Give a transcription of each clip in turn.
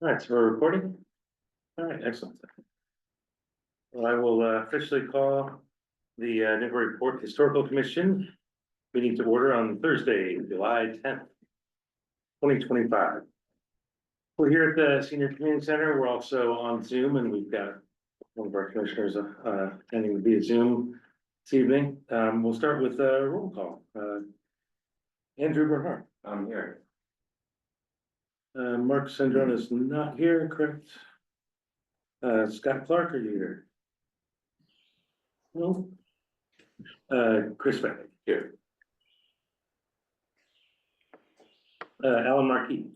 All right, so we're recording. All right, excellent. Well, I will officially call the Newburyport Historical Commission meeting to order on Thursday, July 10th, 2025. We're here at the Senior Community Center. We're also on Zoom, and we've got one of our commissioners attending via Zoom this evening. We'll start with a roll call. Andrew Bernhardt. I'm here. Mark Sandrone is not here, correct? Scott Clark, are you here? No. Chris Beck here. Alan Markey.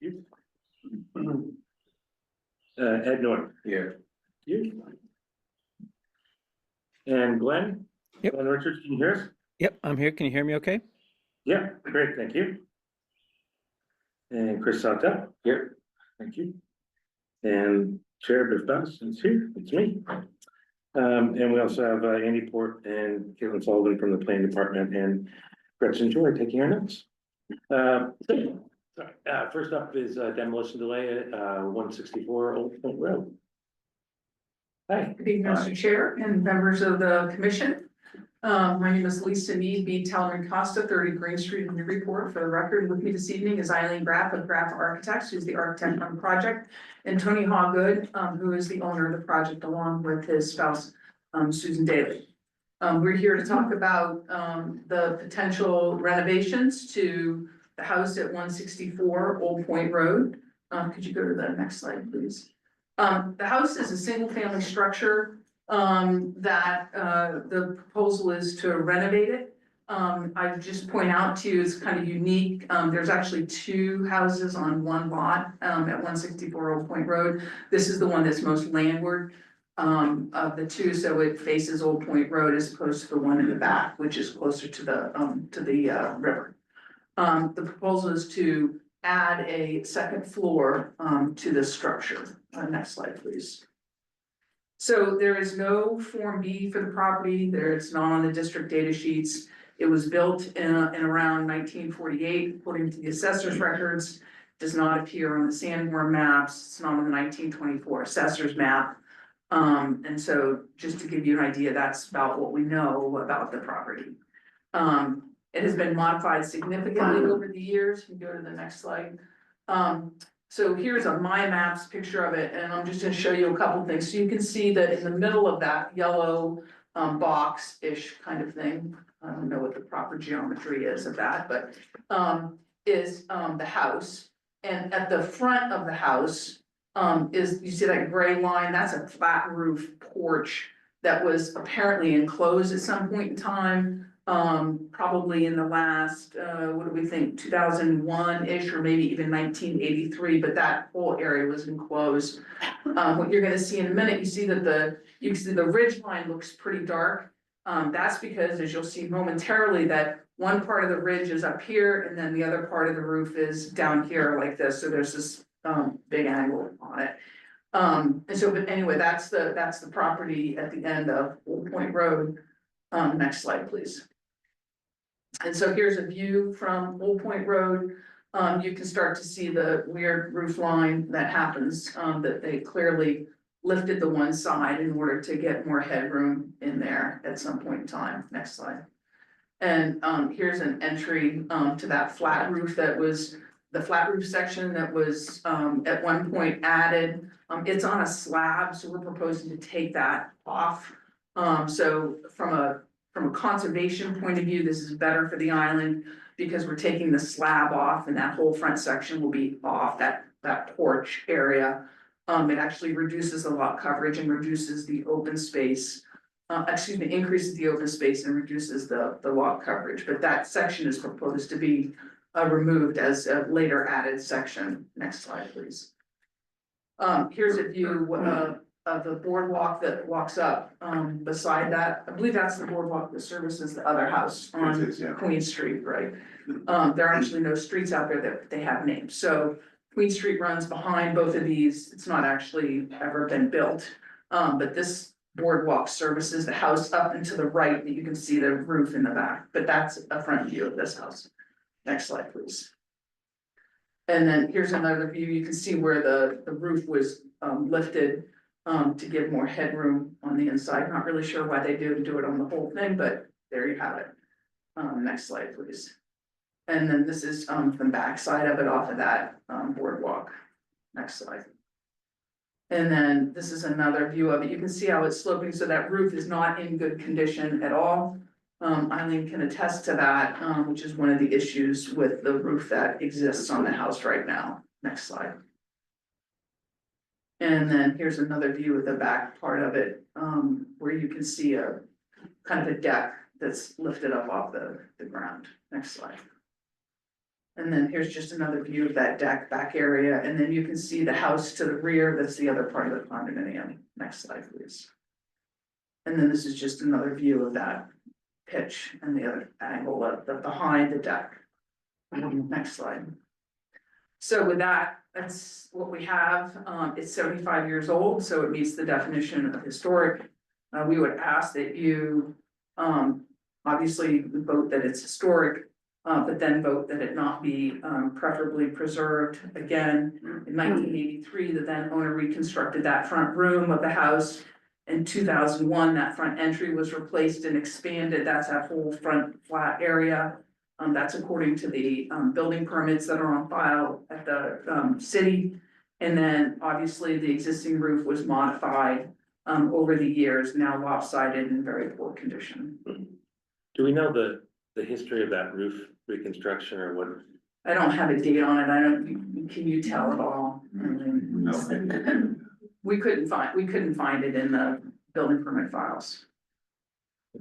You. Ed Norton here. You. And Glenn. Yep. Glenn Richards, can you hear us? Yep, I'm here. Can you hear me okay? Yeah, great, thank you. And Chris Santa here, thank you. And Chair Biff Bass is here, it's me. And we also have Andy Port and Caitlin Sullivan from the Planning Department and Gretchen Joy taking our notes. First up is demolition delay at 164 Old Point Road. Hi. Good evening, Mr. Chair and members of the commission. My name is Lisa Mead, B. Talman Costa, 30 Green Street in Newburyport. For the record, with me this evening is Eileen Graff of Graff Architects, who's the architect on the project, and Tony Hawgood, who is the owner of the project, along with his spouse, Susan Daly. We're here to talk about the potential renovations to the house at 164 Old Point Road. Could you go to the next slide, please? The house is a single family structure that the proposal is to renovate it. I just point out to you, it's kind of unique. There's actually two houses on one lot at 164 Old Point Road. This is the one that's most landward of the two, so it faces Old Point Road as opposed to the one in the back, which is closer to the river. The proposal is to add a second floor to this structure. Next slide, please. So there is no Form B for the property. It's not on the district data sheets. It was built in around 1948, according to the assessor's records. Does not appear on the Sanborn maps. It's not on the 1924 assessor's map. And so just to give you an idea, that's about what we know about the property. It has been modified significantly over the years. You can go to the next slide. So here's a My Maps picture of it, and I'm just gonna show you a couple things. So you can see that in the middle of that yellow box-ish kind of thing, I don't know what the proper geometry is of that, but is the house. And at the front of the house is, you see that gray line, that's a flat roof porch that was apparently enclosed at some point in time. Probably in the last, what do we think, 2001-ish, or maybe even 1983, but that whole area was enclosed. What you're gonna see in a minute, you see that the ridge line looks pretty dark. That's because, as you'll see momentarily, that one part of the ridge is up here, and then the other part of the roof is down here like this, so there's this big angle on it. And so, but anyway, that's the property at the end of Old Point Road. Next slide, please. And so here's a view from Old Point Road. You can start to see the weird roof line that happens, that they clearly lifted the one side in order to get more headroom in there at some point in time. Next slide. And here's an entry to that flat roof that was the flat roof section that was at one point added. It's on a slab, so we're proposing to take that off. So from a conservation point of view, this is better for the island because we're taking the slab off, and that whole front section will be off, that porch area. It actually reduces the lot coverage and reduces the open space, increases the open space and reduces the lot coverage, but that section is proposed to be removed as a later added section. Next slide, please. Here's a view of the boardwalk that walks up beside that. I believe that's the boardwalk that services the other house on Queen Street, right? There are actually no streets out there that they have names. So Queen Street runs behind both of these. It's not actually ever been built. But this boardwalk services the house up and to the right that you can see the roof in the back, but that's a front view of this house. Next slide, please. And then here's another view. You can see where the roof was lifted to give more headroom on the inside. Not really sure why they didn't do it on the whole thing, but there you have it. Next slide, please. And then this is the back side of it off of that boardwalk. Next slide. And then this is another view of it. You can see how it's sloping, so that roof is not in good condition at all. Eileen can attest to that, which is one of the issues with the roof that exists on the house right now. Next slide. And then here's another view of the back part of it, where you can see a kind of a deck that's lifted up off the ground. Next slide. And then here's just another view of that deck back area, and then you can see the house to the rear, that's the other part of the condominium. Next slide, please. And then this is just another view of that pitch and the other angle of the behind the deck. Next slide. So with that, that's what we have. It's 75 years old, so it meets the definition of historic. We would ask that you obviously vote that it's historic, but then vote that it not be preferably preserved. Again, in 1983, the then owner reconstructed that front room of the house. In 2001, that front entry was replaced and expanded. That's that whole front flat area. That's according to the building permits that are on file at the city. And then obviously the existing roof was modified over the years, now lopsided and in very poor condition. Do we know the history of that roof reconstruction or what? I don't have a date on it. I don't, can you tell at all? No. We couldn't find it in the building permit files, I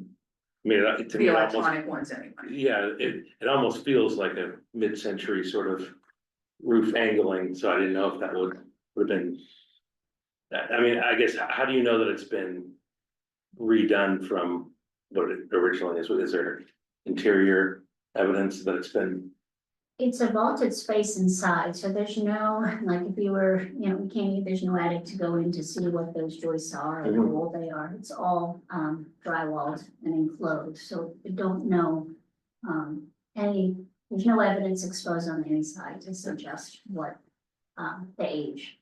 mean, to the me, it almost, electronic ones anyway. yeah, it almost feels like a mid-century sort of roof angling, so I didn't know if that would have been. I mean, I guess, how do you know that it's been redone from what it originally is? Is there interior evidence that it's been? It's a vaulted space inside, so there's no, like if you were, you can't, there's no attic to go in to see what those joists are or how old they are. It's all drywalled and enclosed, so you don't know there's no evidence exposed on the inside to suggest what the age.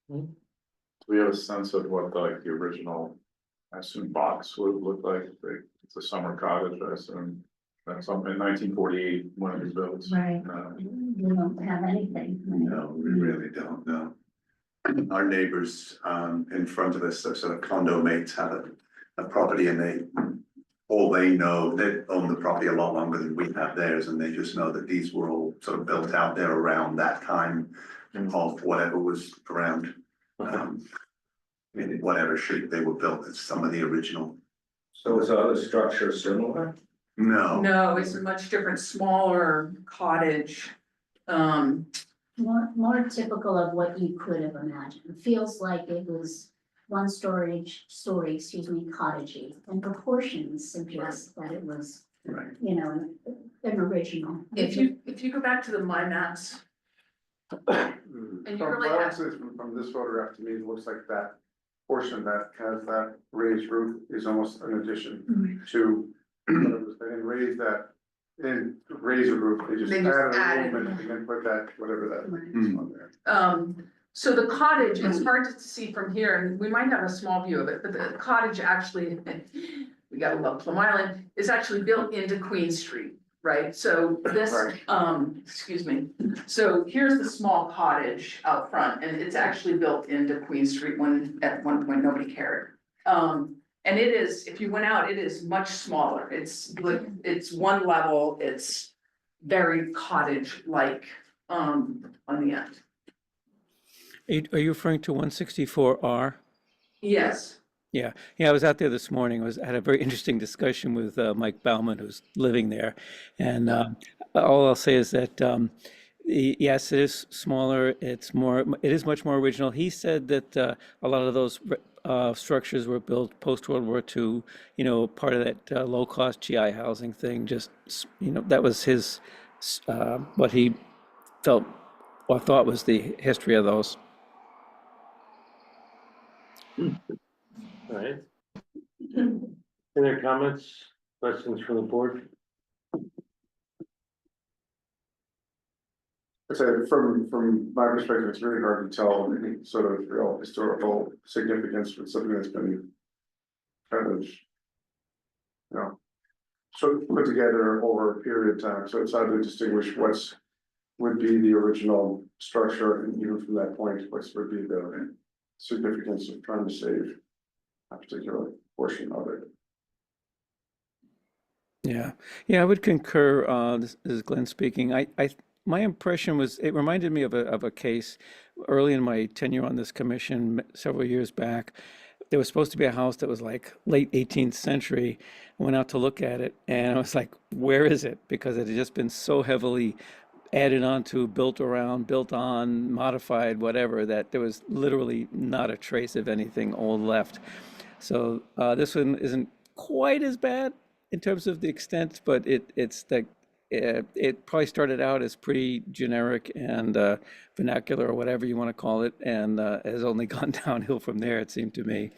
We have a sense of what the original, I assume, box would look like. It's a summer cottage, I assume. That's something in 1948 when it was built. Right. You don't have anything. No, we really don't know. Our neighbors in front of us, sort of condo mates, have a property, and all they know, they own the property a lot longer than we have theirs, and they just know that these were all sort of built out there around that time of whatever was around. In whatever shape they were built, it's some of the original. So is other structure similar? No. No, it's a much different, smaller cottage. More typical of what you could have imagined. It feels like it was one story, cottagey, and proportions suggest that it was, Right. an original. If you go back to the My Maps. And you From really what I have, see from this photograph, to me, it looks like that portion that has that raised roof is almost an addition to. They didn't raise that, they didn't raise a roof, they just They just added a added. room and then put that, whatever that Right. is on there. so the cottage, it's hard to see from here, and we might have a small view of it, but the cottage actually, we gotta love Plum Island, is actually built into Queen Street, right? So this, Right. excuse me, so here's the small cottage out front, and it's actually built into Queen Street when, at one point, nobody cared. And it is, if you went out, it is much smaller, it's like, it's one level, it's very cottage-like, on the end. Are you referring to 164R? Yes. Yeah, I was out there this morning. Had a very interesting discussion with Mike Bauman, who's living there, and all I'll say is that yes, it is smaller. It is much more original. He said that a lot of those structures were built post World War II. Part of that low cost GI housing thing. Just that was his what he felt or thought was the history of those. All right. Any other comments, questions from the board? I say from my perspective, it's really hard to tell any sort of real historical significance with something that's been kind of, sort of put together over a period of time, so it's hard to distinguish would be the original structure, and even from that point, what would be the significance of trying to save a particular portion of it. Yeah, yeah, I would concur. This is Glenn speaking. My impression was it reminded me of a case early in my tenure on this commission several years back. There was supposed to be a house that was like late 18th century. I went out to look at it, and I was like, "Where is it?" Because it had just been so heavily added onto, built around, built on, modified, whatever, that there was literally not a trace of anything old left. So this one isn't quite as bad in terms of the extent, but it probably started out as pretty generic and vernacular or whatever you want to call it, and has only gone downhill from there, it seemed to me.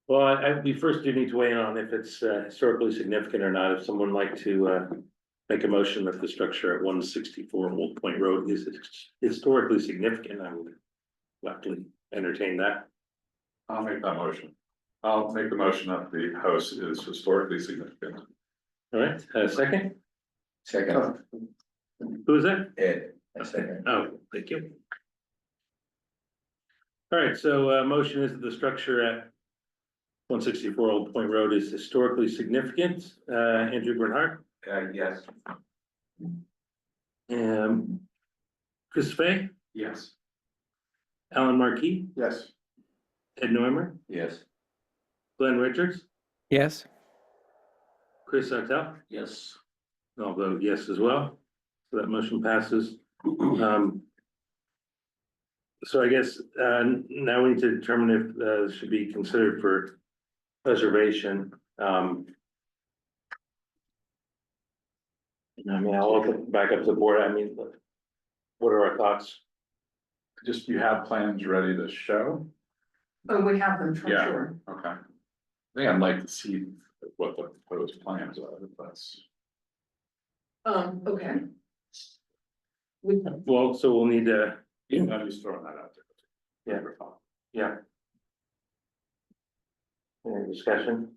Well, we first do need to weigh in on if it's historically significant or not. If someone would like to make a motion that the structure at 164 Old Point Road is historically significant, I would gladly entertain that. I'll make that motion. I'll make the motion that the house is historically significant. All right, second? Second, Who is that? Ed, I second. Oh, thank you. All right, so motion is that the structure at 164 Old Point Road is historically significant. Andrew Bernhardt, Yes. Chris Fay, Yes. Alan Markey, Yes, Ed Neumer, Yes. Glenn Richards, Yes? Chris Sartell. Yes. I'll vote yes as well. So that motion passes. So I guess now we need to determine if it should be considered for preservation. I mean, I'll open back up to the board. I mean, what are our thoughts? Just you have plans ready to show? Oh, we have them for Yeah. sure. Okay. I think I'd like to see what the proposed plans are, if that's. Okay. We can, Well, so we'll need to, I'm just throwing that out there. yeah. Any discussion?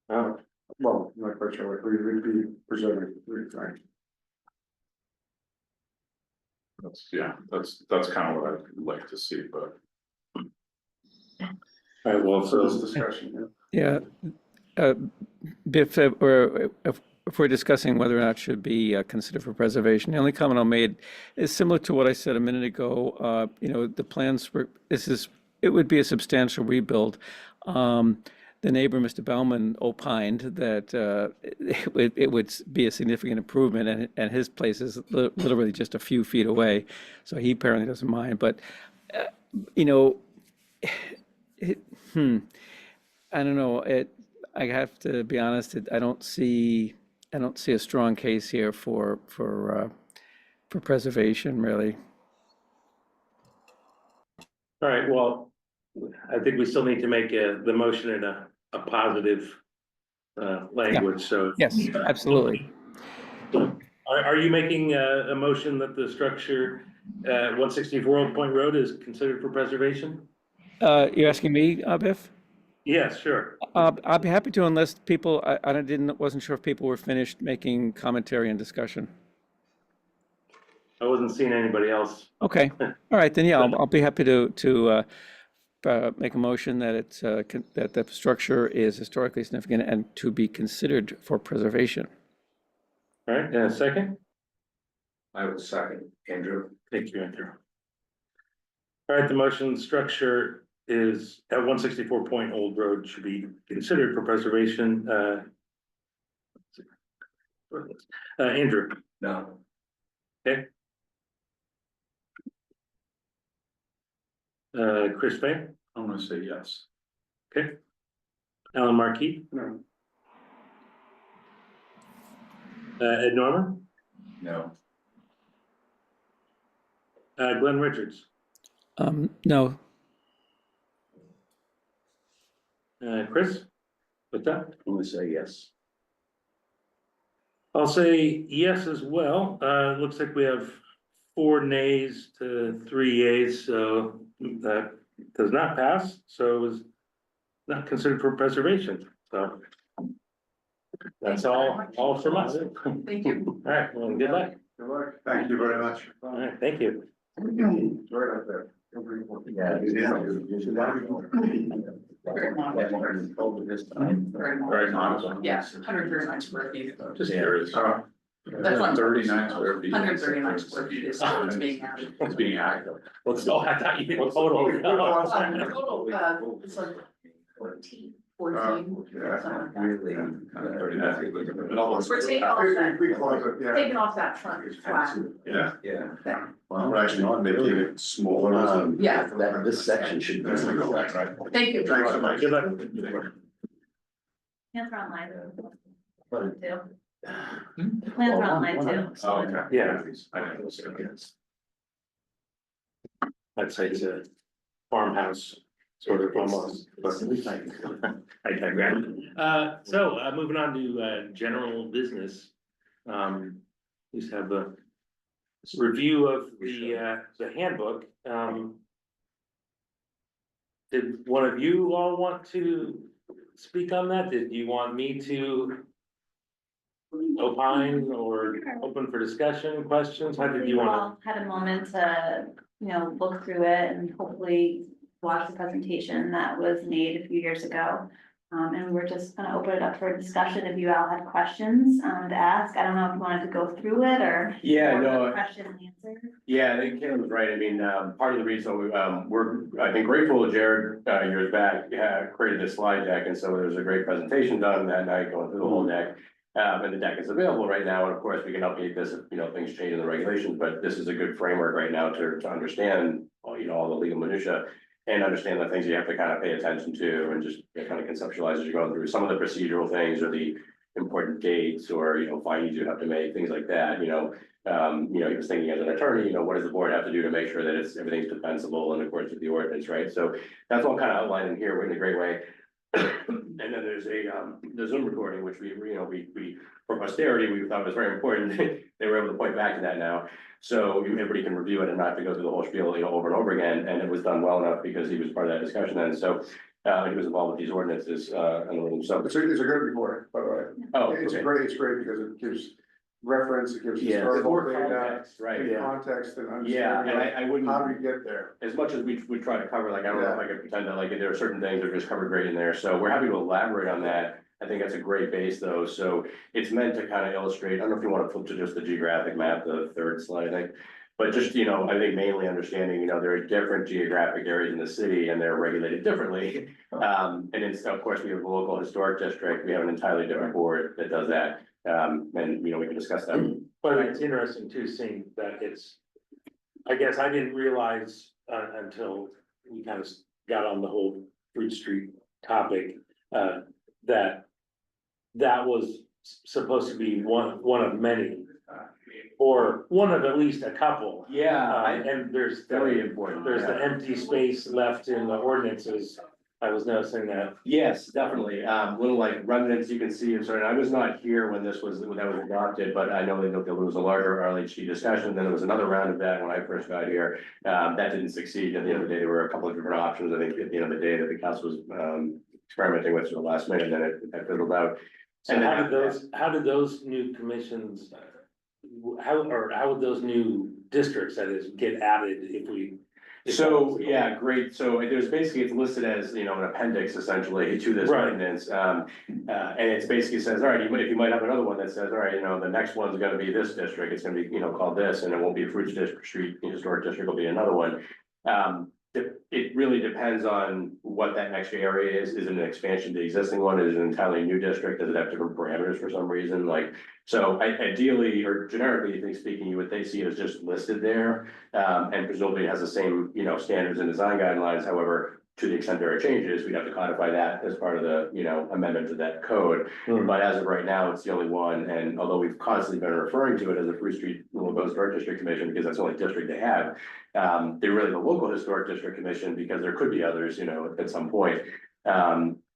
Oh, well, I'm not quite sure what we would be preserving, right? That's kind of what I'd like to see, but. all right, well, So this so, discussion, Yeah. Biff, or if we're discussing whether or not it should be considered for preservation, the only comment I made is similar to what I said a minute ago. The plans for, it would be a substantial rebuild. The neighbor, Mr. Bauman, opined that it would be a significant improvement, and his place is literally just a few feet away, so he apparently doesn't mind. But I don't know. I have to be honest. I don't see a strong case here for preservation, really. all right, well, I think we still need to make the motion in a positive language, so. Yes, absolutely. Are you making a motion that the structure at 164 Old Point Road is considered for preservation? You're asking me, Biff? Yes, sure. I'd be happy to, unless people. Wasn't sure if people were finished making commentary and discussion. I wasn't seeing anybody else. Okay, all right, then, yeah, I'll be happy to make a motion that that the structure is historically significant and to be considered for preservation. All right, and a second? I would second, Andrew. Thank you, Andrew. All right, the motion structure is at 164 Point Old Road should be considered for preservation. Andrew, No. okay. Chris Fay, I'm gonna say yes. okay. Alan Markey, no, Ed Norman, No. Glenn Richards, No. Chris, what's that? I'm gonna say yes. I'll say yes as well. It looks like we have 4 nays to 3 yeas, so that does not pass, so it was not considered for preservation, so. That's all from us. Thank you. All right, well, good luck. Good luck. Thank you very much. All right, thank you. It's right up there. Very nice. Yeah, 139 square feet. Just curious. That's one. 39 square feet. 139 square feet is what's being added. It's being active. Let's go, I thought you did total. Total, it's like 14. Yeah. Really? We're taking off that, We close it, yeah. taking off that front flat. Yeah. Yeah. Well, actually, maybe it smaller. Yeah. That, this section should be. Thank you. Thanks so much. Good luck. Plans are online too. Hmm? Plans are online too. so- Oh, okay. Yeah. I know, it's okay. I'd say it's a farmhouse, sort of almost, but I digress. So, moving on to, general business. We just have a review of the handbook. Did one of you all want to speak on that? Did you want me to opine or open for discussion, questions? How did you We want all had a moment to, look through it and hopefully watch the presentation that was made a few years ago. And we're just gonna open it up for discussion if you all had questions, to ask. I don't know if you wanted to go through it or. Yeah, more of no, a Question and answer. yeah, I think Kim was right. I mean, part of the reason we're, I think grateful Jared, years back, created this slide deck. And so there was a great presentation done that night going through the whole deck. And the deck is available right now. And of course, we can update this if, things change in the regulations, but this is a good framework right now to understand, all the legal minutia. And understand the things you have to kind of pay attention to and just kind of conceptualize as you're going through some of the procedural things or the important dates or, findings you have to make, things like that, he was thinking as an attorney, what does the board have to do to make sure that everything's defensible in accordance with the ordinance, right? So that's all kind of outlined in here in a great way. And then there's the Zoom recording, which we for posterity, we thought was very important. They were able to point back to that now. So everybody can review it and not have to go through the whole spiel, over and over again. And it was done well enough because he was part of that discussion then. So he was involved with these ordinances, and so. It's a good report, by the way. Oh, It's okay. great because it gives reference, it gives Yeah, it's historical more data. context, right? and Yeah. Context and Yeah, and understanding I wouldn't. how do we get there. As much as we try to cover, like, I don't know if I could pretend that, like, there are certain things that are just covered great in there, so we're happy to elaborate on that. I think that's a great base, though, so it's meant to kind of illustrate, I don't know if you want to flip to just the geographic map, the third slide, I think. But just, I think mainly understanding, there are different geographic areas in the city and they're regulated differently. And it's, of course, we have a local historic district, we have an entirely different board that does that. And, we can discuss that. But it's interesting too, seeing that I guess I didn't realize, until we kind of got on the whole Fruit Street topic, that was supposed to be one of many. Or one of at least a couple. Yeah, And there's. very important. There's the empty space left in the ordinances. I was noticing that. Yes, definitely. Little like remnants you can see, and I was not here when that was adopted, but I know that there was a larger RLHD discussion. Then there was another round of that when I first got here. That didn't succeed. At the end of the day, there were a couple of different options. I think at the end of the day that the council was experimenting with for the last minute, and then it fizzled out. So And how did those new commissions, how would those new districts, that is, get added if we? So, yeah, great. So there's basically, it's listed as, an appendix essentially to this Right. ordinance. And it's basically says, all right, you might have another one that says, all right, the next one's gonna be this district, it's gonna be, called this, and it won't be Fruit Street Historic District, will be another one. It really depends on what that next area is. Is it an expansion to the existing one? Is it an entirely new district? Does it have different parameters for some reason? So ideally, or generically speaking, you would see it as just listed there. And presumably it has the same, standards and design guidelines. However, to the extent there are changes, we'd have to codify that as part of the, amendment to that code. But as of right now, it's the only one. And although we've constantly been referring to it as a Fruit Street Local Historic District Commission, because that's the only district they have, they're really the local historic district commission because there could be others, at some point.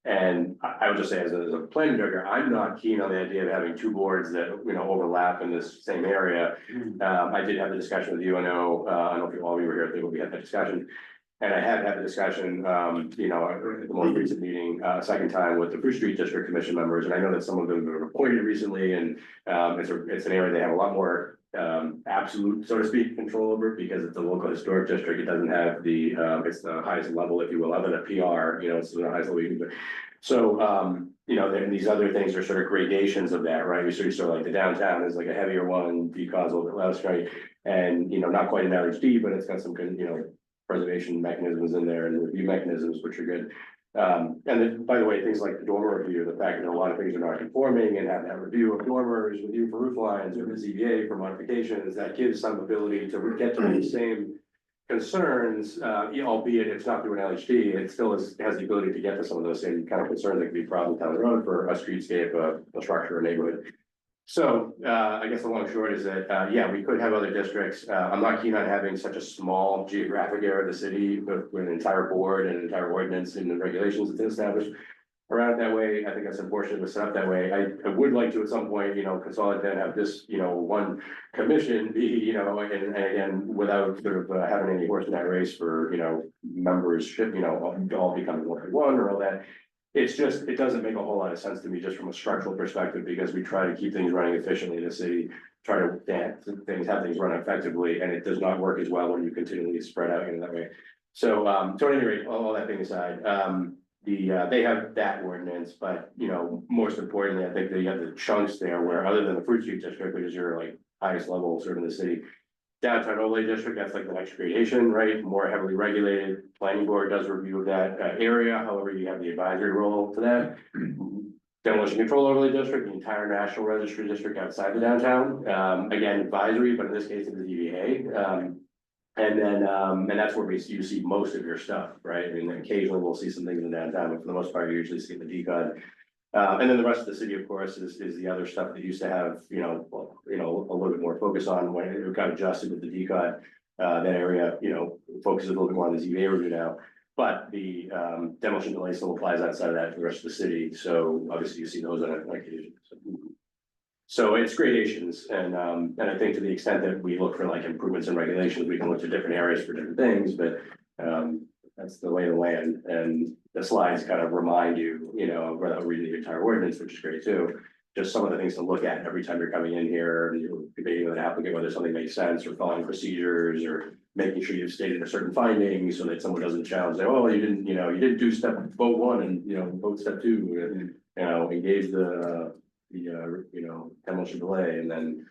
And I would just say as a planning director, I'm not keen on the idea of having two boards that, overlap in this same area. I did have the discussion with UNO, I don't know if you all were here, I think we had that discussion. And I have had the discussion, at the most recent meeting, second time with the Fruit Street District Commission members, and I know that some of them were appointed recently, and it's an area they have a lot more absolute, so to speak, control over, because it's a local historic district. It doesn't have the it's the highest level, if you will, other than a PR, it's the highest level you can do. So then these other things are sort of gradations of that, right? We sort of like the downtown is like a heavier one, because a little bit less, right? And not quite an LHD, but it's got some good, preservation mechanisms in there and review mechanisms, which are good. And then, by the way, things like the dormer review, the fact that a lot of things are not conforming and have that review of dormers, review for roof lines, or the ZBA for modifications, that gives some ability to get to the same concerns, albeit it's not through an LHD, it still has the ability to get to some of those same kind of concerns that could be problems down the road for a streetscape, a structure, a neighborhood. So, I guess the long and short is that, we could have other districts. I'm not keen on having such a small geographic area of the city with an entire board and an entire ordinance and the regulations that's established around it that way. I think that's unfortunate to set up that way. I would like to at some point, consolidate and have this, one commission be, and again, without sort of having any horse in that race for, membership, all becoming one or all that. It's just, it doesn't make a whole lot of sense to me just from a structural perspective, because we try to keep things running efficiently in the city, try to have things run effectively, and it does not work as well when you continually spread out in that way. So, so at any rate, all that being aside, they have that ordinance, but, most importantly, I think they have the chunks there where, other than the Fruit Street District, which is your like highest level sort of in the city, downtown overlay district, that's like the next gradation, right? More heavily regulated. Planning board does review of that area. However, you have the advisory role to that. Demolition control overlay district, the entire national registry district outside the downtown. Again, advisory, but in this case, it's the DVA. And that's where you see most of your stuff, right? I mean, occasionally we'll see some things in downtown, but for the most part, you usually see the DCOD. And then the rest of the city, of course, is the other stuff that used to have, a little bit more focus on when it got adjusted with the DCOD. That area, focuses a little bit more on the ZBA review now. But the demolition delay still applies outside of that for the rest of the city. So obviously you see those on occasion. So it's gradations, and I think to the extent that we look for like improvements in regulations, we can look to different areas for different things, but that's the lay of the land. And the slides kind of remind you, without reading the entire ordinance, which is great too, just some of the things to look at every time you're coming in here and you're debating with an applicant whether something makes sense, or following procedures, or making sure you've stated a certain finding so that someone doesn't challenge, say, oh, you didn't do vote one and, vote step two, and, engage the demolition delay, and then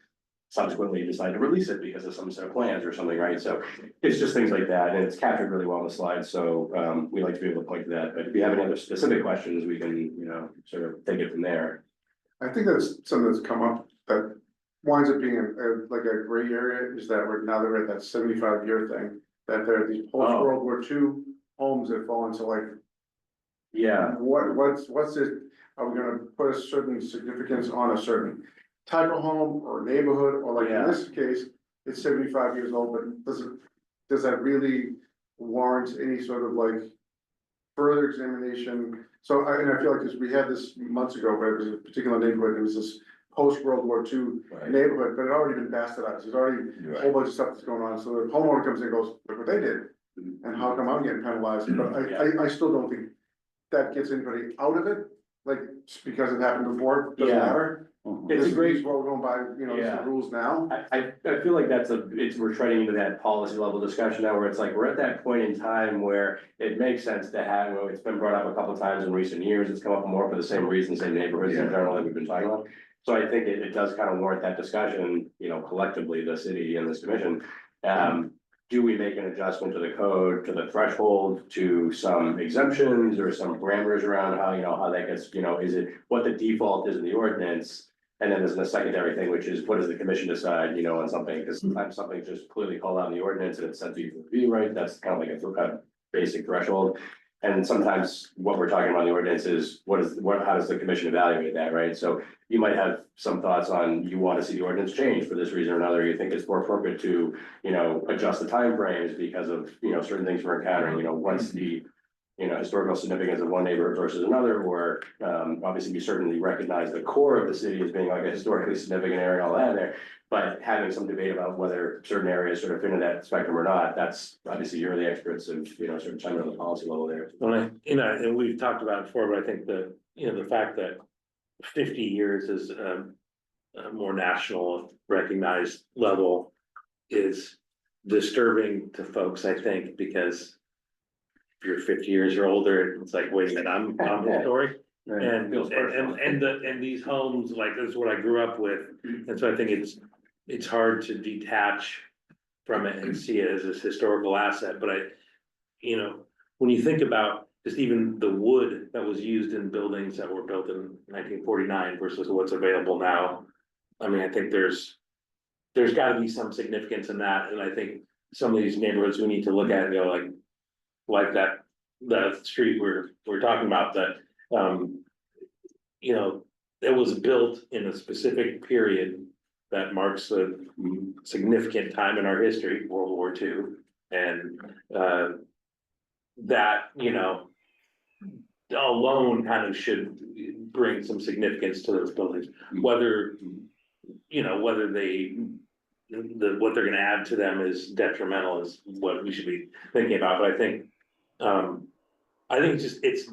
subsequently you decide to release it because of some set of plans or something, right? So it's just things like that, and it's captured really well on the slide, so we like to be able to point to that. But if you have any other specific questions, we can, sort of take it from there. I think that's something that's come up that winds up being like a gray area, is that now that we're at that 75-year thing, that there are these post-World War II homes that fall into like. Yeah. What's it, are we gonna put a certain significance on a certain type of home or neighborhood, or like in this case, it's 75 years old, but does that really warrant any sort of like further examination? So I feel like we had this months ago, but it was a particular neighborhood, it was this post-World War II neighborhood, but it had already been bastardized, there's already a whole bunch of stuff that's going on, so the homeowner comes in and goes, look what they did, and how come I'm getting penalized? But I still don't think that gets anybody out of it, like, just because it happened before, doesn't matter. It's a great, what we're going by, the rules now. I feel like we're treading into that policy level discussion now, where it's like, we're at that point in time where it makes sense to have, it's been brought up a couple of times in recent years, it's come up more for the same reasons, same neighborhoods in general that we've been talking about. So I think it does kind of warrant that discussion, collectively, the city and this commission. Do we make an adjustment to the code, to the threshold, to some exemptions or some parameters around how that gets, is it what the default is in the ordinance? And then there's a secondary thing, which is what does the commission decide, on something, because sometimes something's just clearly called out in the ordinance and it's sent to you for review, right? That's kind of like a kind of basic threshold. And sometimes what we're talking about in the ordinance is how does the commission evaluate that, right? So you might have some thoughts on, you want to see the ordinance change for this reason or another, you think it's more appropriate to, adjust the timeframes because of, certain things we're encountering, once the historical significance of one neighborhood versus another, or, obviously we certainly recognize the core of the city as being like a historically significant area and all that there. But having some debate about whether certain areas sort of fit into that spectrum or not, that's obviously you're the experts of, sort of chiming on the policy level there. Well, and we've talked about it before, but I think the, the fact that 50 years is a more national recognized level is disturbing to folks, I think, because if you're 50 years or older, it's like, wait a minute, I'm historic. And these homes, like, this is what I grew up with, and so I think it's hard to detach from it and see it as a historical asset, but when you think about just even the wood that was used in buildings that were built in 1949 versus what's available now, I mean, I think there's gotta be some significance in that, and I think some of these neighborhoods we need to look at and go like that, the street we're talking about, that, it was built in a specific period that marks a significant time in our history, World War II, and, that, alone kind of should bring some significance to those buildings, whether, whether what they're gonna add to them is detrimental is what we should be thinking about, but I think it's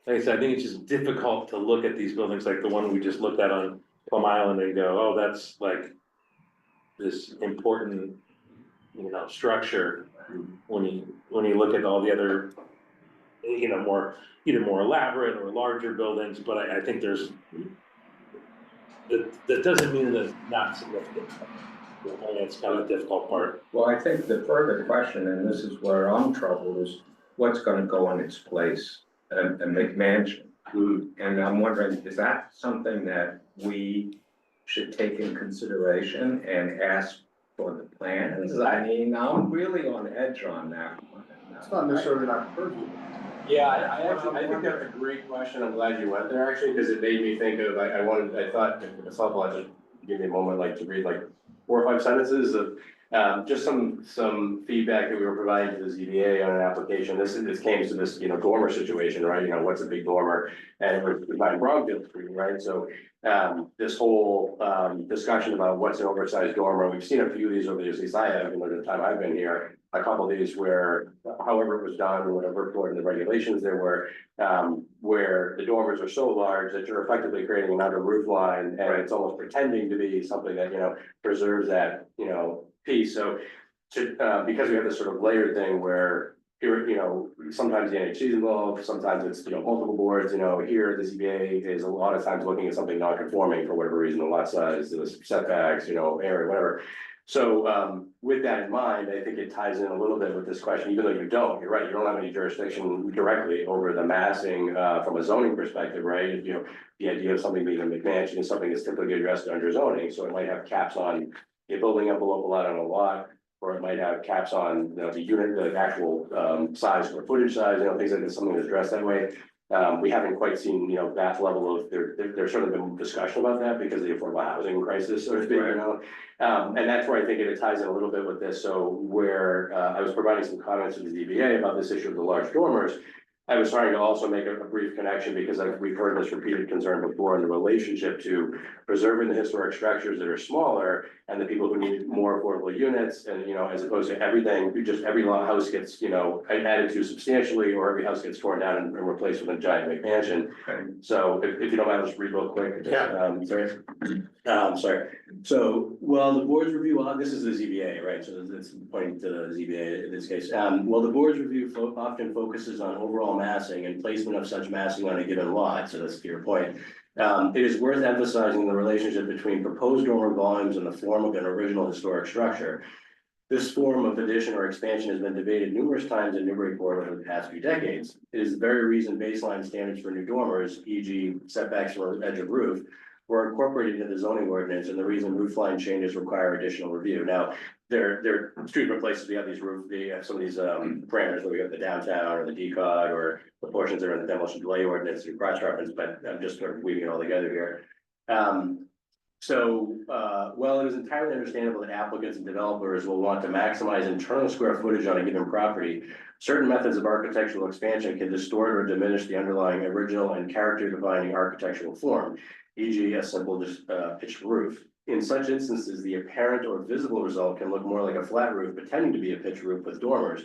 like I said, I think it's just difficult to look at these buildings like the one we just looked at on Plum Island and go, oh, that's like this important, structure, when you look at all the other, either more elaborate or larger buildings, but I think there's, that doesn't mean that it's not significant. It's kind of a difficult part. Well, I think the further question, and this is where I'm troubled, is what's gonna go in its place, a McMansion. And I'm wondering, is that something that we should take in consideration and ask for the plans? I mean, I'm really on edge on that one. It's not necessarily not purview. Yeah, I think that's a great question. I'm glad you went there actually, because it made me think of, I thought if it's helpful, I'll just give me a moment to read 4 or 5 sentences of just some feedback that we were providing to the ZBA on an application. This came to this, dormer situation, right? What's a big dormer? And it was by Bromfield Street, right? So this whole discussion about what's an oversized dormer, we've seen a few of these over the years, at least I have, in the time I've been here. A couple of these where, however it was done, or whatever according to the regulations there were, where the dormers are so large that you're effectively creating another roof line, and it's almost pretending to be something that, preserves that, piece. So because we have this sort of layered thing where here, sometimes the NHC is involved, sometimes it's, multiple boards, here the ZBA is a lot of times looking at something non-conforming for whatever reason, the lot size, the setbacks, area, whatever. So with that in mind, I think it ties in a little bit with this question, even though you're right, you don't have any jurisdiction directly over the massing from a zoning perspective, right? The idea of something being a McMansion is something that's typically addressed under zoning, so it might have caps on a building envelope allowed on a lot, or it might have caps on the unit, the actual size or footage size, things like that, something that's addressed that way. We haven't quite seen, that level of, there's certainly been discussion about that because of the affordable housing crisis, so to speak, and that's where I think it ties in a little bit with this. So where I was providing some comments to the ZBA about this issue of the large dormers, I was trying to also make a brief connection because we've heard this repeated concern before in the relationship to preserving the historic structures that are smaller and the people who need more affordable units, and as opposed to everything, every house gets added to substantially, or every house gets torn down and replaced with a giant McMansion. Okay. So if you don't mind, I'll just read real quick. Sorry. So, the board's review, this is the ZBA, right? So it's pointing to the ZBA in this case. The board's review often focuses on overall massing and placement of such massing on a given lot. So that's to your point. It is worth emphasizing the relationship between proposed dormer volumes and the form of an original historic structure. This form of addition or expansion has been debated numerous times in Newburyport over the past few decades. It is the very reason baseline standards for new dormers, e.g. setbacks from edge of roof, were incorporated into the zoning ordinance, and the reason roof line changes require additional review. Now, there are two different places we have some of these parameters where we have the downtown or the DCOG or the portions that are in the demolition delay ordinance through cross reference, but I'm just sort of weaving it all together here. While it is entirely understandable that applicants and developers will want to maximize internal square footage on a given property, certain methods of architectural expansion can distort or diminish the underlying original and character-defining architectural form, e.g. a simple pitched roof. In such instances, the apparent or visible result can look more like a flat roof pretending to be a pitched roof with dormers.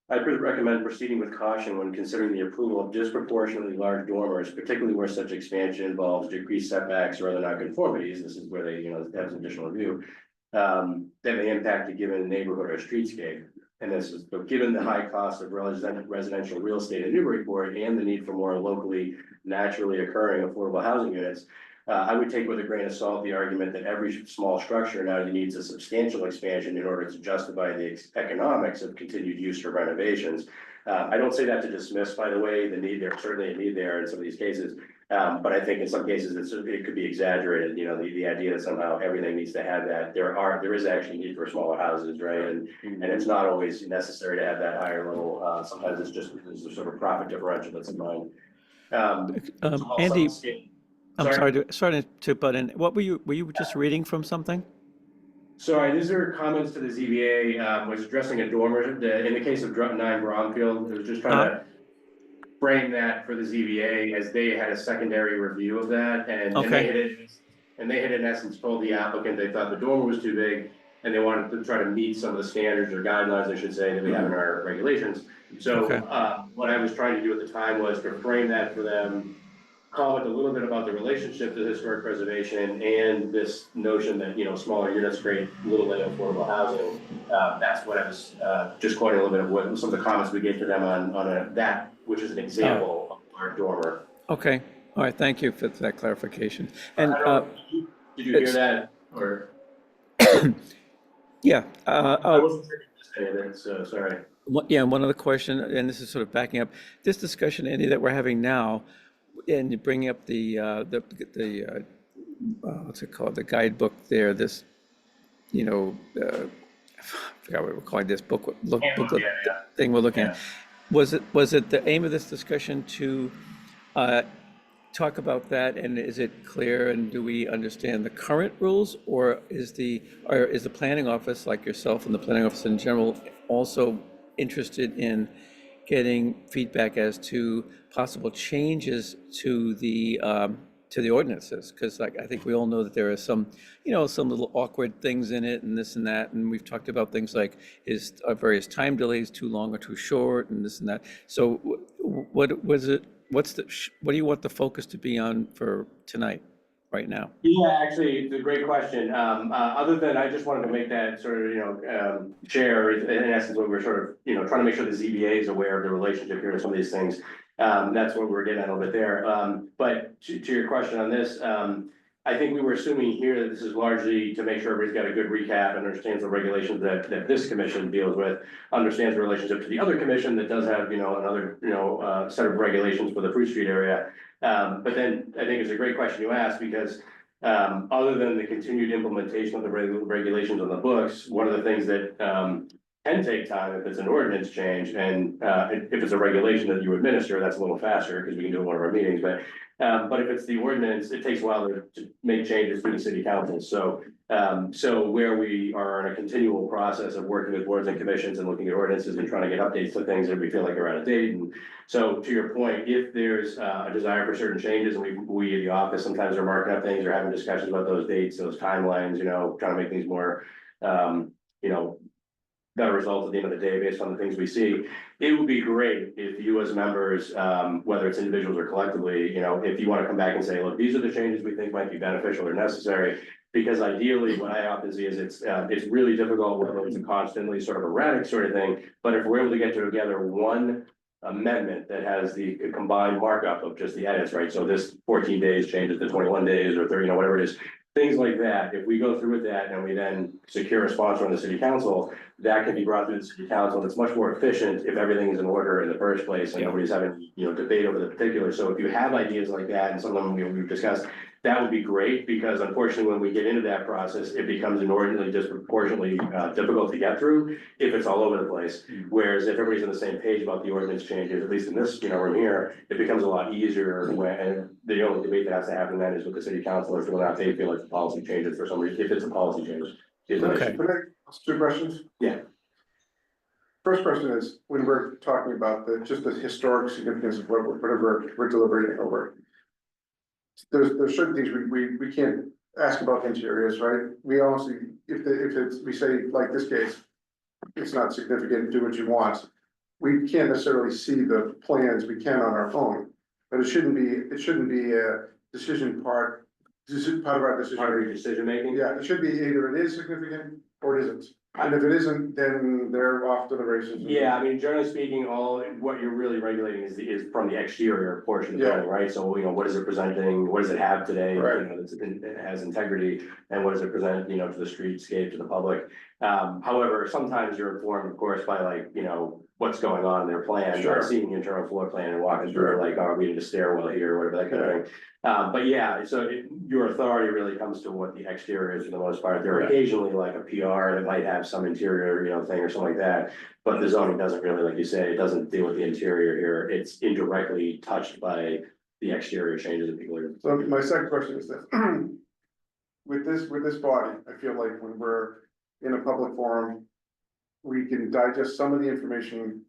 I recommend proceeding with caution when considering the approval of disproportionately large dormers, particularly where such expansion involves decreased setbacks or other nonconformities. This is where they, have some additional review that may impact a given neighborhood or streetscape. And this is, but given the high cost of residential real estate in Newburyport and the need for more locally, naturally occurring affordable housing units, I would take with a grain of salt the argument that every small structure now needs a substantial expansion in order to justify the economics of continued use for renovations. I don't say that to dismiss, by the way, the need, there's certainly a need there in some of these cases. But I think in some cases it could be exaggerated, the idea that somehow everything needs to have that. There is actually need for smaller houses, right? And it's not always necessary to have that higher level. Sometimes it's just, there's a sort of profit differential that's in mind. Andy, I'm sorry to butt in. What were you just reading from something? Sorry, these are comments to the ZBA, was addressing a dormer, in the case of 9 Bromfield, it was just trying to frame that for the ZBA as they had a secondary review of that, and they had in essence told the applicant they thought the dormer was too big, and they wanted to try to meet some of the standards or guidelines, I should say, that we have in our regulations. So, what I was trying to do at the time was to frame that for them, comment a little bit about the relationship to historic preservation and this notion that, smaller units create little affordable housing. That's what I was just quoting a little bit of what some of the comments we gave to them on that, which is an example of our dormer. Okay, all right, thank you for that clarification. And did you hear that or? Yeah. I wasn't sure to say that, so sorry. One other question, and this is sort of backing up this discussion, Andy, that we're having now. And bringing up the what's it called, the guidebook there, this, I forgot what we're calling this booklet thing we're looking at. Was it the aim of this discussion to talk about that, and is it clear, and do we understand the current rules, or is the planning office, like yourself and the planning office in general, also interested in getting feedback as to possible changes to the ordinances? Because I think we all know that there are some little awkward things in it and this and that, and we've talked about things like various time delays, too long or too short, and this and that. So what do you want the focus to be on for tonight, right now? Yeah, actually, it's a great question. Other than I just wanted to make that sort of, share, in essence, what we're sort of, trying to make sure the ZBA is aware of the relationship here to some of these things. That's what we're getting at a little bit there. But to your question on this, I think we were assuming here that this is largely to make sure everybody's got a good recap and understands the regulations that this commission deals with, understands the relationship to the other commission that does have, another, set of regulations for the Fruit Street area. But then I think it's a great question you asked, because other than the continued implementation of the regulations on the books, one of the things that can take time if it's an ordinance change, and if it's a regulation that you administer, that's a little faster because we can do it in one of our meetings. But if it's the ordinance, it takes a while to make changes to the city council. So where we are in a continual process of working with boards and commissions and looking at ordinances and trying to get updates to things that we feel like are out of date. And so to your point, if there's a desire for certain changes, and we in the office sometimes are marking up things or having discussions about those dates, those timelines, trying to make things more, better results at the end of the day based on the things we see. It would be great if you as members, whether it's individuals or collectively, if you want to come back and say, look, these are the changes we think might be beneficial or necessary. Because ideally, what I often see is it's really difficult, whether it's a constantly sort of erratic sort of thing. But if we're able to get together one amendment that has the combined markup of just the edits, right? So this 14 days changes to 21 days or 30, whatever it is. Things like that, if we go through with that and we then secure a sponsor on the city council, that can be brought through the city council, and it's much more efficient if everything is in order in the first place, and nobody's having, debate over the particulars. So if you have ideas like that, and some of them we've discussed, that would be great, because unfortunately, when we get into that process, it becomes inordinately disproportionately difficult to get through if it's all over the place. Whereas if everybody's on the same page about the ordinance changes, at least in this, room here, it becomes a lot easier when, and the only debate that has to happen then is with the city council, or whether or not they feel like the policy changes for some reason, if it's a policy change. Okay. Can I ask 2 questions? Yeah. First question is, when we're talking about just the historic significance of whatever we're deliberating over. There's certain things we can't ask about interiors, right? We honestly, we say, like this case, it's not significant, do what you want. We can't necessarily see the plans, we can on our phone, but it shouldn't be a decision part of our decision. Part of your decision making? Yeah, it should be either it is significant or it isn't. And if it isn't, then they're off to the races. Yeah, I mean, generally speaking, what you're really regulating is from the exterior portion of the building, right? So, what is it presenting, what does it have today? Right. It has integrity, and what does it present, to the streetscape, to the public? However, sometimes you're informed, of course, by what's going on in their plan, Sure. seeing the internal floor plan and walking through, oh, we need a stairwell here, or whatever, that kind of thing. But yeah, so your authority really comes to what the exterior is for the most part. There are occasionally like a PR that might have some interior, thing or something like that. But the zoning doesn't really, like you say, it doesn't deal with the interior here. It's indirectly touched by the exterior changes that people are. So my second question is this. With this body, I feel like when we're in a public forum, we can digest some of the information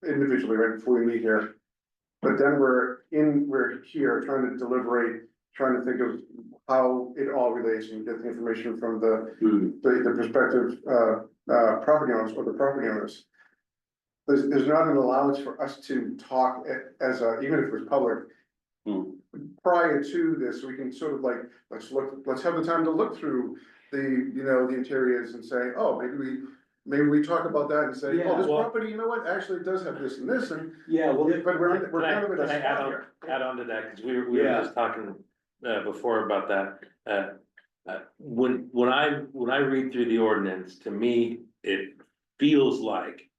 individually, right, before we meet here. But then we're here trying to deliberate, trying to think of how it all relates and get the information from the prospective property owners or the property owners. There's not an allowance for us to talk as even if it was public. Prior to this, we can sort of let's have the time to look through the interiors and say, oh, maybe we talk about that and say, oh, this property, actually does have this and this, and. Yeah, well, But we're kind of in a Can I spot here. add on to that, because we were just talking before about that. When I read through the ordinance, to me, it feels like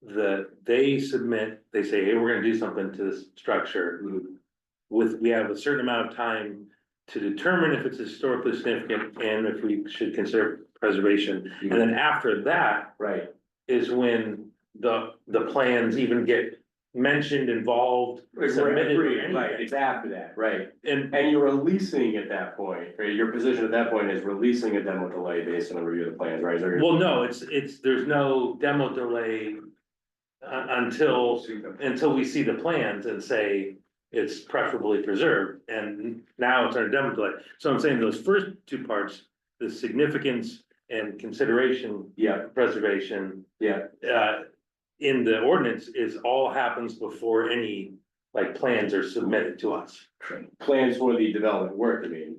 they say, hey, we're gonna do something to this structure. We have a certain amount of time to determine if it's historically significant and if we should consider preservation. And then after that, right, is when the plans even get mentioned, involved, submitted, or anything. right, it's after that, right. And And you're releasing at that point, right? Your position at that point is releasing a demo delay based on the review of the plans, right? well, no, there's no demo delay until we see the plans and say it's preferably preserved, and now it's our demo delay. So I'm saying those first 2 parts, the significance and consideration, preservation, in the ordinance is all happens before any plans are submitted to us. Plans for the development work, I mean.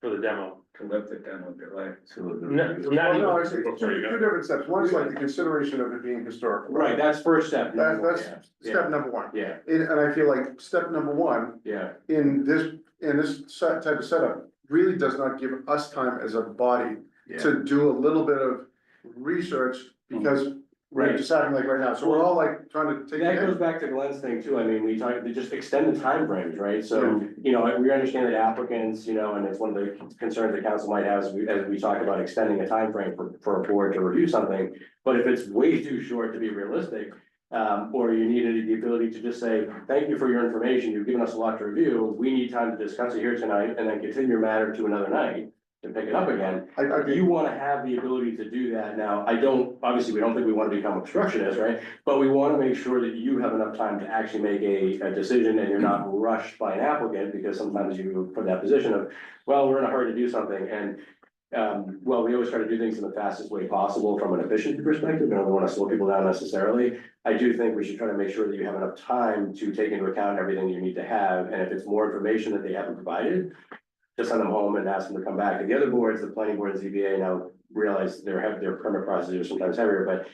For the demo. To lift the demo delay. No, I see, two different steps. One is like the consideration of it being historical. Right, that's first step. That's step number 1. Yeah, And I feel like step number 1 yeah, in this type of setup really does not give us time as a body to do a little bit of research, because we're deciding like right now, so we're all trying to take. that goes back to Glenn's thing too. I mean, we talked, they just extend the timeframes, right? So, we understand that applicants, and it's one of the concerns the council might have as we talk about extending a timeframe for a board to review something. But if it's way too short to be realistic, or you needed the ability to just say, thank you for your information, you've given us a lot to review, we need time to discuss it here tonight, and then continue your matter to another night to pick it up again. You wanna have the ability to do that. Now, obviously, we don't think we wanna become obstructionists, right? But we wanna make sure that you have enough time to actually make a decision, and you're not rushed by an applicant, because sometimes you put that position of, well, we're in a hurry to do something, and we always try to do things in the fastest way possible from an efficiency perspective. We don't want to slow people down necessarily. I do think we should try to make sure that you have enough time to take into account everything you need to have, and if it's more information that they haven't provided, just send them home and ask them to come back. And the other boards, the planning board and ZBA, now realize their permit processes are sometimes heavier, but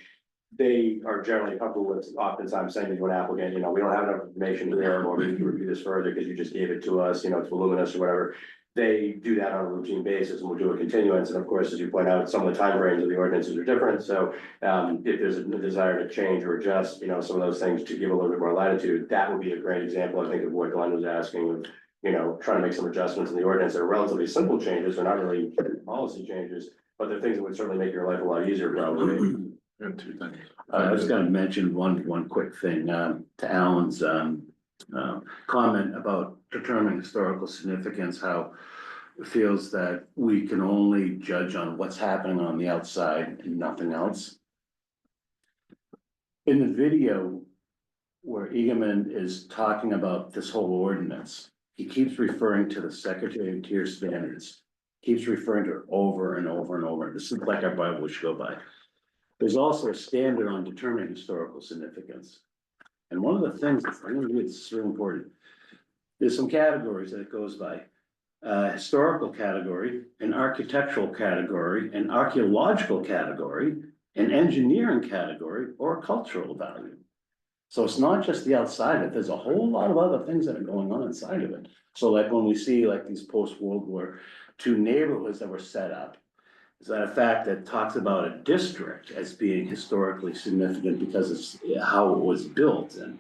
they are generally comfortable with oftentimes saying to an applicant, we don't have enough information here, or we need to review this further because you just gave it to us, it's voluminous or whatever. they do that on a routine basis and will do a continuance. And of course, as you point out, some of the timeframes of the ordinances are different. So if there's a desire to change or adjust, you know, some of those things to give a little bit more latitude, that would be a great example, I think, of what Glenn was asking of, you know, trying to make some adjustments in the ordinance. They're relatively simple changes. They're not really policy changes, but they're things that would certainly make your life a lot easier, probably. And two things. I was gonna mention one quick thing, to Alan's, comment about determining historical significance, how it feels that we can only judge on what's happening on the outside and nothing else. In the video where Egaman is talking about this whole ordinance, he keeps referring to the Secretary of Interior standards, keeps referring to it over and over and over. This is like our Bible we should go by. There's also a standard on determining historical significance. And one of the things that's really important, there's some categories that it goes by. Historical category, an architectural category, an archaeological category, an engineering category, or a cultural value. So it's not just the outside of it, there's a whole lot of other things that are going on inside of it. So like when we see like these post-World War II neighborhoods that were set up, is that a fact that talks about a district as being historically significant because it's how it was built, and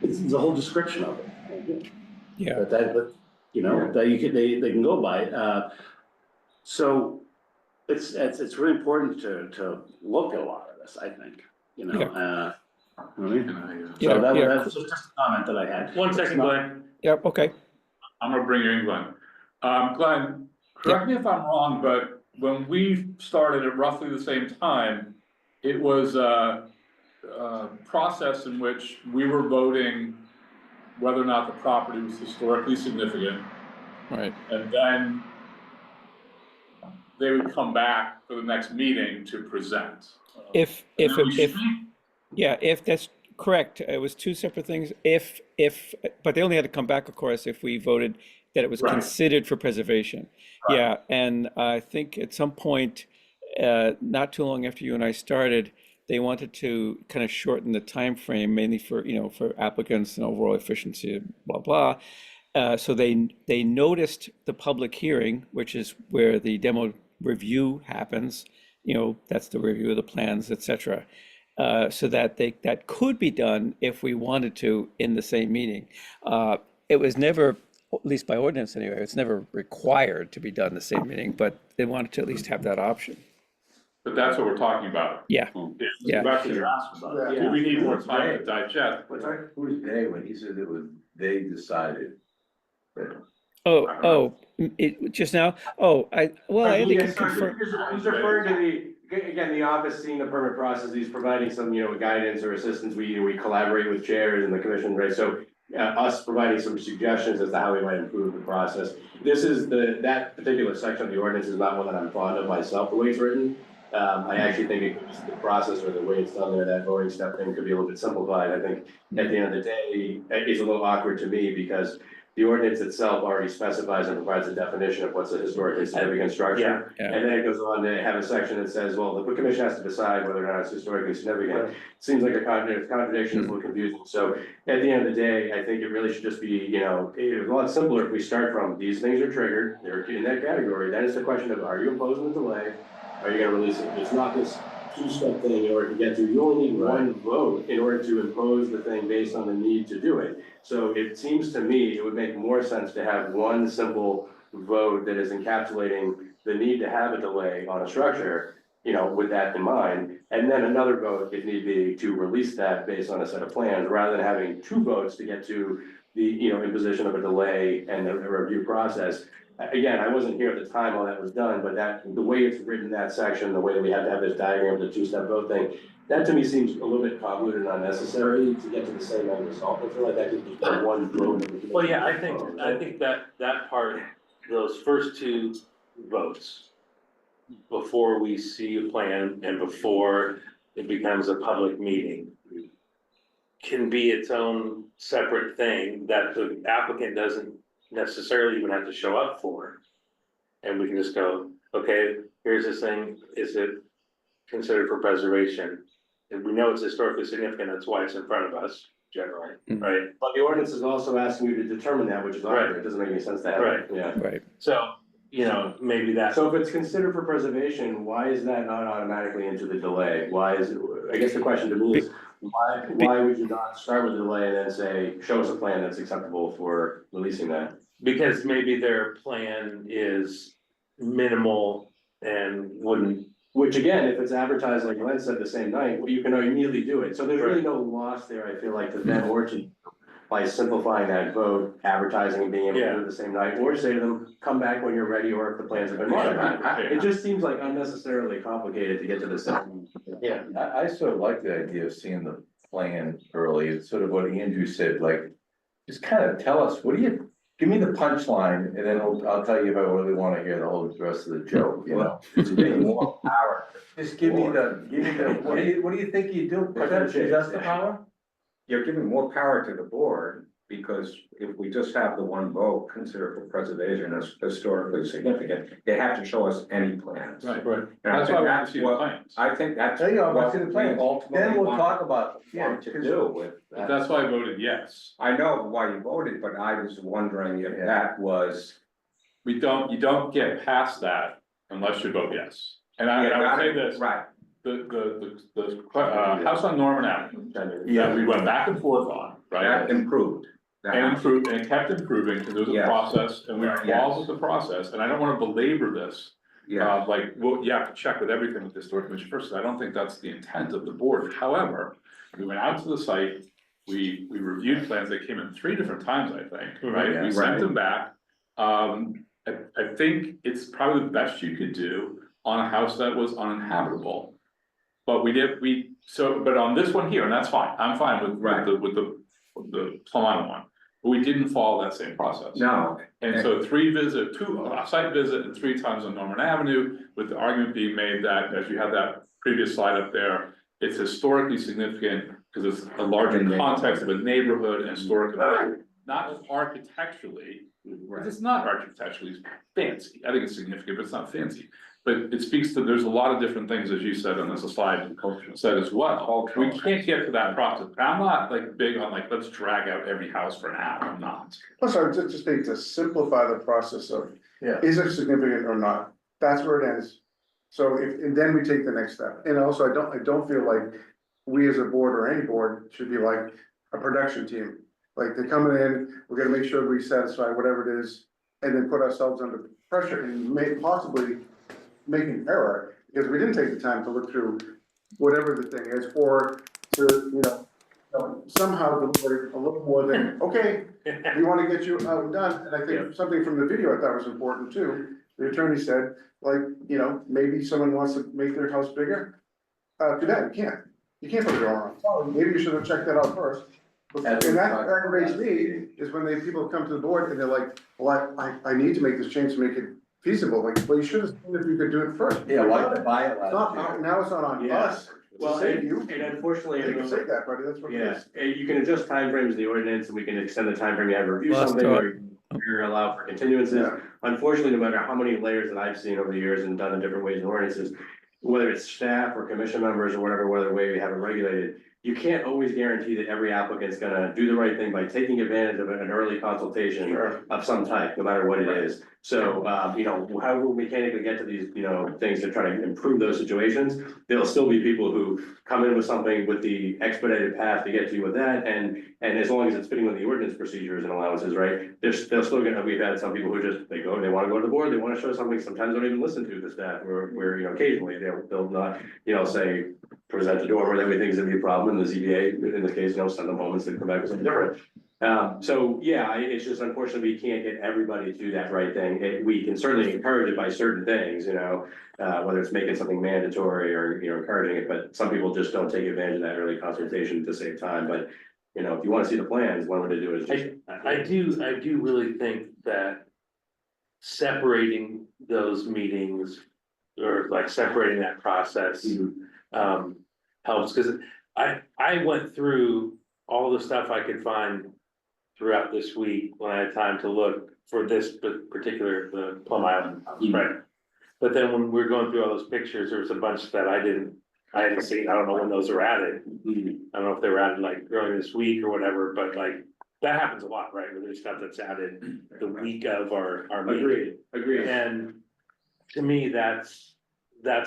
it's the whole description of it. Yeah. But you know, that you can, they can go by. So it's really important to look at a lot of this, I think, you know. I mean, so that's just a comment that I had. 1 second, Glenn. Yep, okay. I'm gonna bring you in, Glenn. Glenn, correct me if I'm wrong, but when we started at roughly the same time, it was a process in which we were voting whether or not the property was historically significant. Right. And then they would come back for the next meeting to present. If that's correct, it was two separate things. But they only had to come back, of course, if we voted that it was considered for preservation. Right. Yeah, and I think at some point, not too long after you and I started, they wanted to kind of shorten the time frame, mainly for, you know, for applicants and overall efficiency, blah blah. So they noticed the public hearing, which is where the demo review happens. You know, that's the review of the plans, etc. So that that could be done if we wanted to in the same meeting. It was never, at least by ordinance anyway, it's never required to be done in the same meeting, but they wanted to at least have that option. But that's what we're talking about. Yeah. The question you're asking about. Yeah. Do we need more time to digest? Who's they when he said it was, they decided? Just now? I had to confirm. He's referring to the office seeing the permit process, he's providing some, you know, guidance or assistance. We collaborate with chairs and the commission, right? So us providing some suggestions as to how we might improve the process. This is that particular section of the ordinance is not one that I'm fond of myself, the way it's written. I actually think the process or the way it's done there, that voting step thing could be a little bit simplified. I think at the end of the day, it's a little awkward to me because the ordinance itself already specifies and provides a definition of what's a historically significant structure. Yeah. And then it goes on to have a section that says, well, the commission has to decide whether or not it's historically significant. Seems like a contradiction, it's a little confusing. So at the end of the day, I think it really should just be, you know, it's a lot simpler if we start from these things are triggered, they're in that category. Then it's the question of, are you opposing the delay? Are you gonna release it? It's not this two-step thing in order to get to, you only need one vote in order to impose the thing based on the need to do it. So it seems to me, it would make more sense to have one simple vote that is encapsulating the need to have a delay on a structure, you know, with that in mind, and then another vote, if need be, to release that based on a set of plans, rather than having two votes to get to the, you know, imposition of a delay and the review process. Again, I wasn't here at the time all that was done, but the way it's written, that section, the way that we have to have this diagram of the two-step vote thing, that to me seems a little bit convoluted and unnecessary to get to the same end result. I feel like that could be one vote. Well, yeah, I think that part, those first two votes, before we see a plan and before it becomes a public meeting, can be its own separate thing that the applicant doesn't necessarily even have to show up for. And we can just go, okay, here's this thing, is it considered for preservation? And we know it's historically significant, that's why it's in front of us. generally. right, But the ordinance is also asking you to determine that, which is hard, it doesn't make any sense to have. Right. Yeah. Right. so, maybe that's. So if it's considered for preservation, why is that not automatically into the delay? Why is it, I guess the question to me is, why would you not start with the delay and then say, show us a plan that's acceptable for releasing that? Because maybe their plan is minimal and wouldn't. Which again, if it's advertised like Glenn said the same night, well, you can immediately do it. So there's really no loss there, I feel like, to them or to, by simplifying that vote, advertising and being able to do it the same night, or say to them, come back when you're ready, or if the plans have been modified. It just seems like unnecessarily complicated to get to the same. Yeah. I sort of like the idea of seeing the plan early, it's sort of what Andrew said, like, just kind of tell us, give me the punchline, and then I'll tell you if I really wanna hear the whole rest of the joke, you know? Just give me more power, just give me the, what do you think you do, present the power? You're giving more power to the board, because if we just have the one vote considered for preservation as historically significant, they have to show us any plans. Right. Right. And I That's think why I want that's to see the what, plans. I think that's There you go, what I see the we plan, ultimately then we'll want- talk about, want to do with that. That's why I voted yes. I know why you voted, but I was wondering if that was. You don't get past that unless you vote yes. And I would say this, Right, the house on Norman Avenue, that we went back and forth on, right? that improved. That And house. improved, and it kept improving, because there was a Yes. process, and we were Yes. involved with the process, and I don't wanna belabor this. Yeah, Well, you have to check with everything with the historic commission first, I don't think that's the intent of the board, however, we went out to the site. We reviewed plans, they came in 3 different times, I think, right, Yeah. we sent Right. them back. I think it's probably the best you could do on a house that was uninhabitable. But but on this one here, and that's fine, I'm fine with Right. the Plum Island one, but we didn't follow that same process. no, And so 2, a site visit and 3 times on Norman Avenue, with the argument being made that, as you had that previous slide up there, it's historically significant because it's a larger context of a neighborhood and historic, not just architecturally. Because it's not architecturally fancy, I think it's significant, but it's not fancy. But it speaks to, there's a lot of different things, as you said, and there's a slide said as well. We can't get to that process. I'm not like big on like, let's drag out every house for an hour, I'm not. Plus, I would just think to simplify the process of, Yeah. is it significant or not? That's where it ends. So and then we take the next step. And also, I don't feel like we as a board or any board should be like a production team. Like they're coming in, we're gonna make sure we satisfy whatever it is, and then put ourselves under pressure and possibly make an error, because we didn't take the time to look through whatever the thing is, or to, somehow deliver a little more than, okay, we wanna get you out and done. And I think something from the video I thought was important too. The attorney said, like, maybe someone wants to make their house bigger. Do that, you can't put it on. Oh, maybe you should have checked that out first. And that aggravates me, is when people come to the board and they're like, well, I need to make this change to make it feasible, like, well, you should have seen if you could do it first. Yeah, why buy it It's not, last year? now it's not on Yeah. us, Well, to save you. and unfortunately. You can say that, buddy, that's what it Yeah, is. and you can adjust timeframes in the ordinance, and we can extend the timeframe you have to review Last something, thought. or you're allowed for continuances. Yeah. Unfortunately, no matter how many layers that I've seen over the years and done in different ways and ordinances, whether it's staff or commission members or whatever way we have it regulated, you can't always guarantee that every applicant's gonna do the right thing by taking advantage of an early consultation Sure. of some type, no matter what it is. So, however we mechanically get to these, things to try to improve those situations, there'll still be people who come in with something with the expedited path to get to you with that, and as long as it's fitting with the ordinance procedures and allowances, right? They're still gonna, we've had some people who they wanna go to the board, they wanna show something, sometimes don't even listen to the staff, where, occasionally they'll not, say, present a dormer that we think is gonna be a problem, and the ZBA, in this case, send them home and say, come back with something different. It's just unfortunately, we can't get everybody to do that right thing. We can certainly encourage it by certain things, whether it's making something mandatory or, encouraging it, but some people just don't take advantage of that early consultation to save time, but if you wanna see the plans, one way to do it is just. I do really think that separating those meetings, or like separating that process, helps, because I went through all the stuff I could find throughout this week when I had time to look for this particular, the Plum Island house, right? But then when we were going through all those pictures, there was a bunch that I didn't I haven't seen, I don't know when those are added. I don't know if they were added like earlier this week or whatever, but like, that happens a lot, right? Where there's stuff that's added the week of our meeting. Agreed. And to me, that's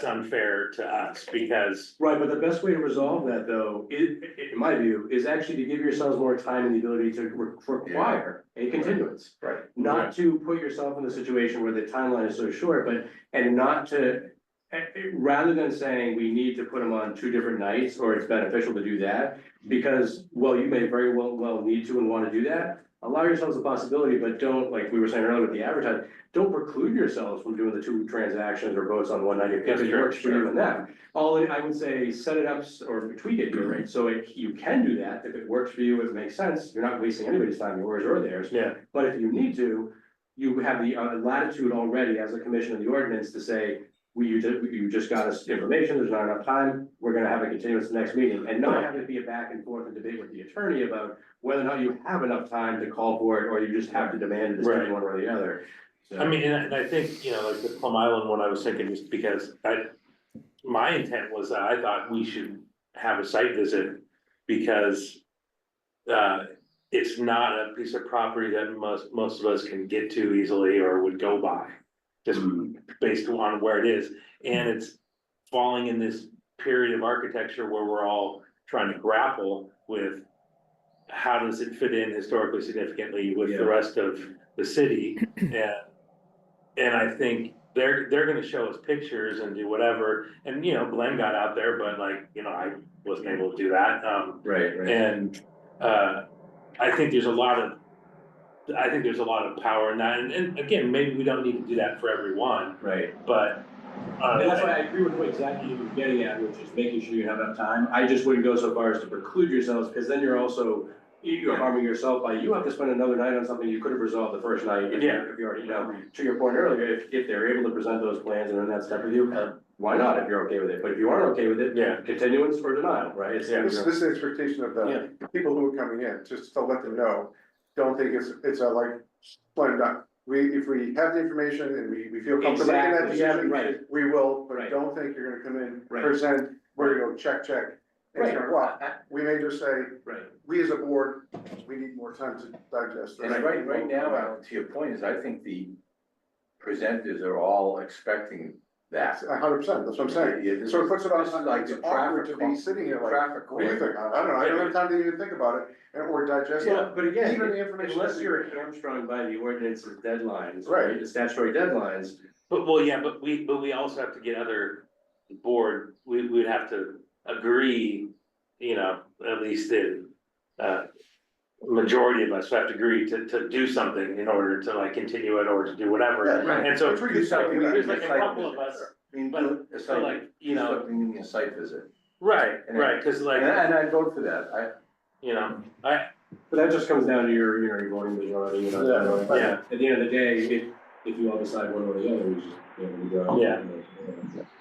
unfair to us because, Right, but the best way to resolve that though, in my view, is actually to give yourselves more time and the ability to require a continuance. Right. Not to put yourself in the situation where the timeline is so short, and not to, rather than saying we need to put them on 2 different nights, or it's beneficial to do that, because, well, you may very well need to and wanna do that, allow yourselves the possibility, but don't, like we were saying earlier with the advertising, don't preclude yourselves from doing the 2 transactions or votes on one night if it works for you and them. I would say, set it up or tweak it here, right, so you can do that, if it works for you, if it makes sense, you're not wasting anybody's time, yours or theirs. yeah, But if you need to, you have the latitude already as a commission of the ordinance to say, you just got us information, there's not enough time, we're gonna have a continuance the next meeting, and not have it be a back and forth and debate with the attorney about whether or not you have enough time to call for it, or you just have to demand a decision one or the other. I mean, and I think, you know, like the Plum Island one, I was thinking just because my intent was that I thought we should have a site visit because it's not a piece of property that most of us can get to easily or would go by. Just based on where it is, and it's falling in this period of architecture where we're all trying to grapple with how does it fit in historically significantly with the rest of the city, and I think they're gonna show us pictures and do whatever, and you know, Glenn got out there, but like, you know, I wasn't able to do that, Right. and I think there's a lot of power in that, and again, maybe we don't need to do that for everyone, Right. but. And that's why I agree with what exactly you were getting at, which is making sure you have enough time. I just wouldn't go so far as to preclude yourselves, because then you're harming yourself by, you have to spend another night on something you could have resolved the first night. If you already, you know, to your point earlier, if they're able to present those plans and then that step with you, why not if you're okay with it? But if you aren't okay with it, continuance or denial, right? It's, This is the expectation of the people who are coming in, just to let them know, don't think it's a like, slam dunk. If we have the information and we feel comfortable making that decision, we will, but don't think you're gonna come in, present, where you go, check. And it's gonna, well, we may just say, we as a board, we need more time to digest. And right now, Alan, to your point is, I think the presenters are all expecting that. 100%, that's what I'm saying. So it puts it on, This is like it's the awkward to traffic be sitting here like, traffic what do you think? I don't know, I don't have time to even think about it, or digest it. Yeah, but again, Even the information unless that you're hamstrung by the ordinance's deadlines, Right. the statutory deadlines. But we also have to get other board, we would have to agree, you know, at least the majority of us have to agree to do something in order to like continue it or to do whatever. And so That's where you start with there's that. like a couple of us, but so like, you know, Meaning a site visit. right, cause like, And I vote for that, you know, But that just comes down to your voting majority, you know. Yeah. At the end of the day, if you all decide one or the other, we just, we go. Yeah.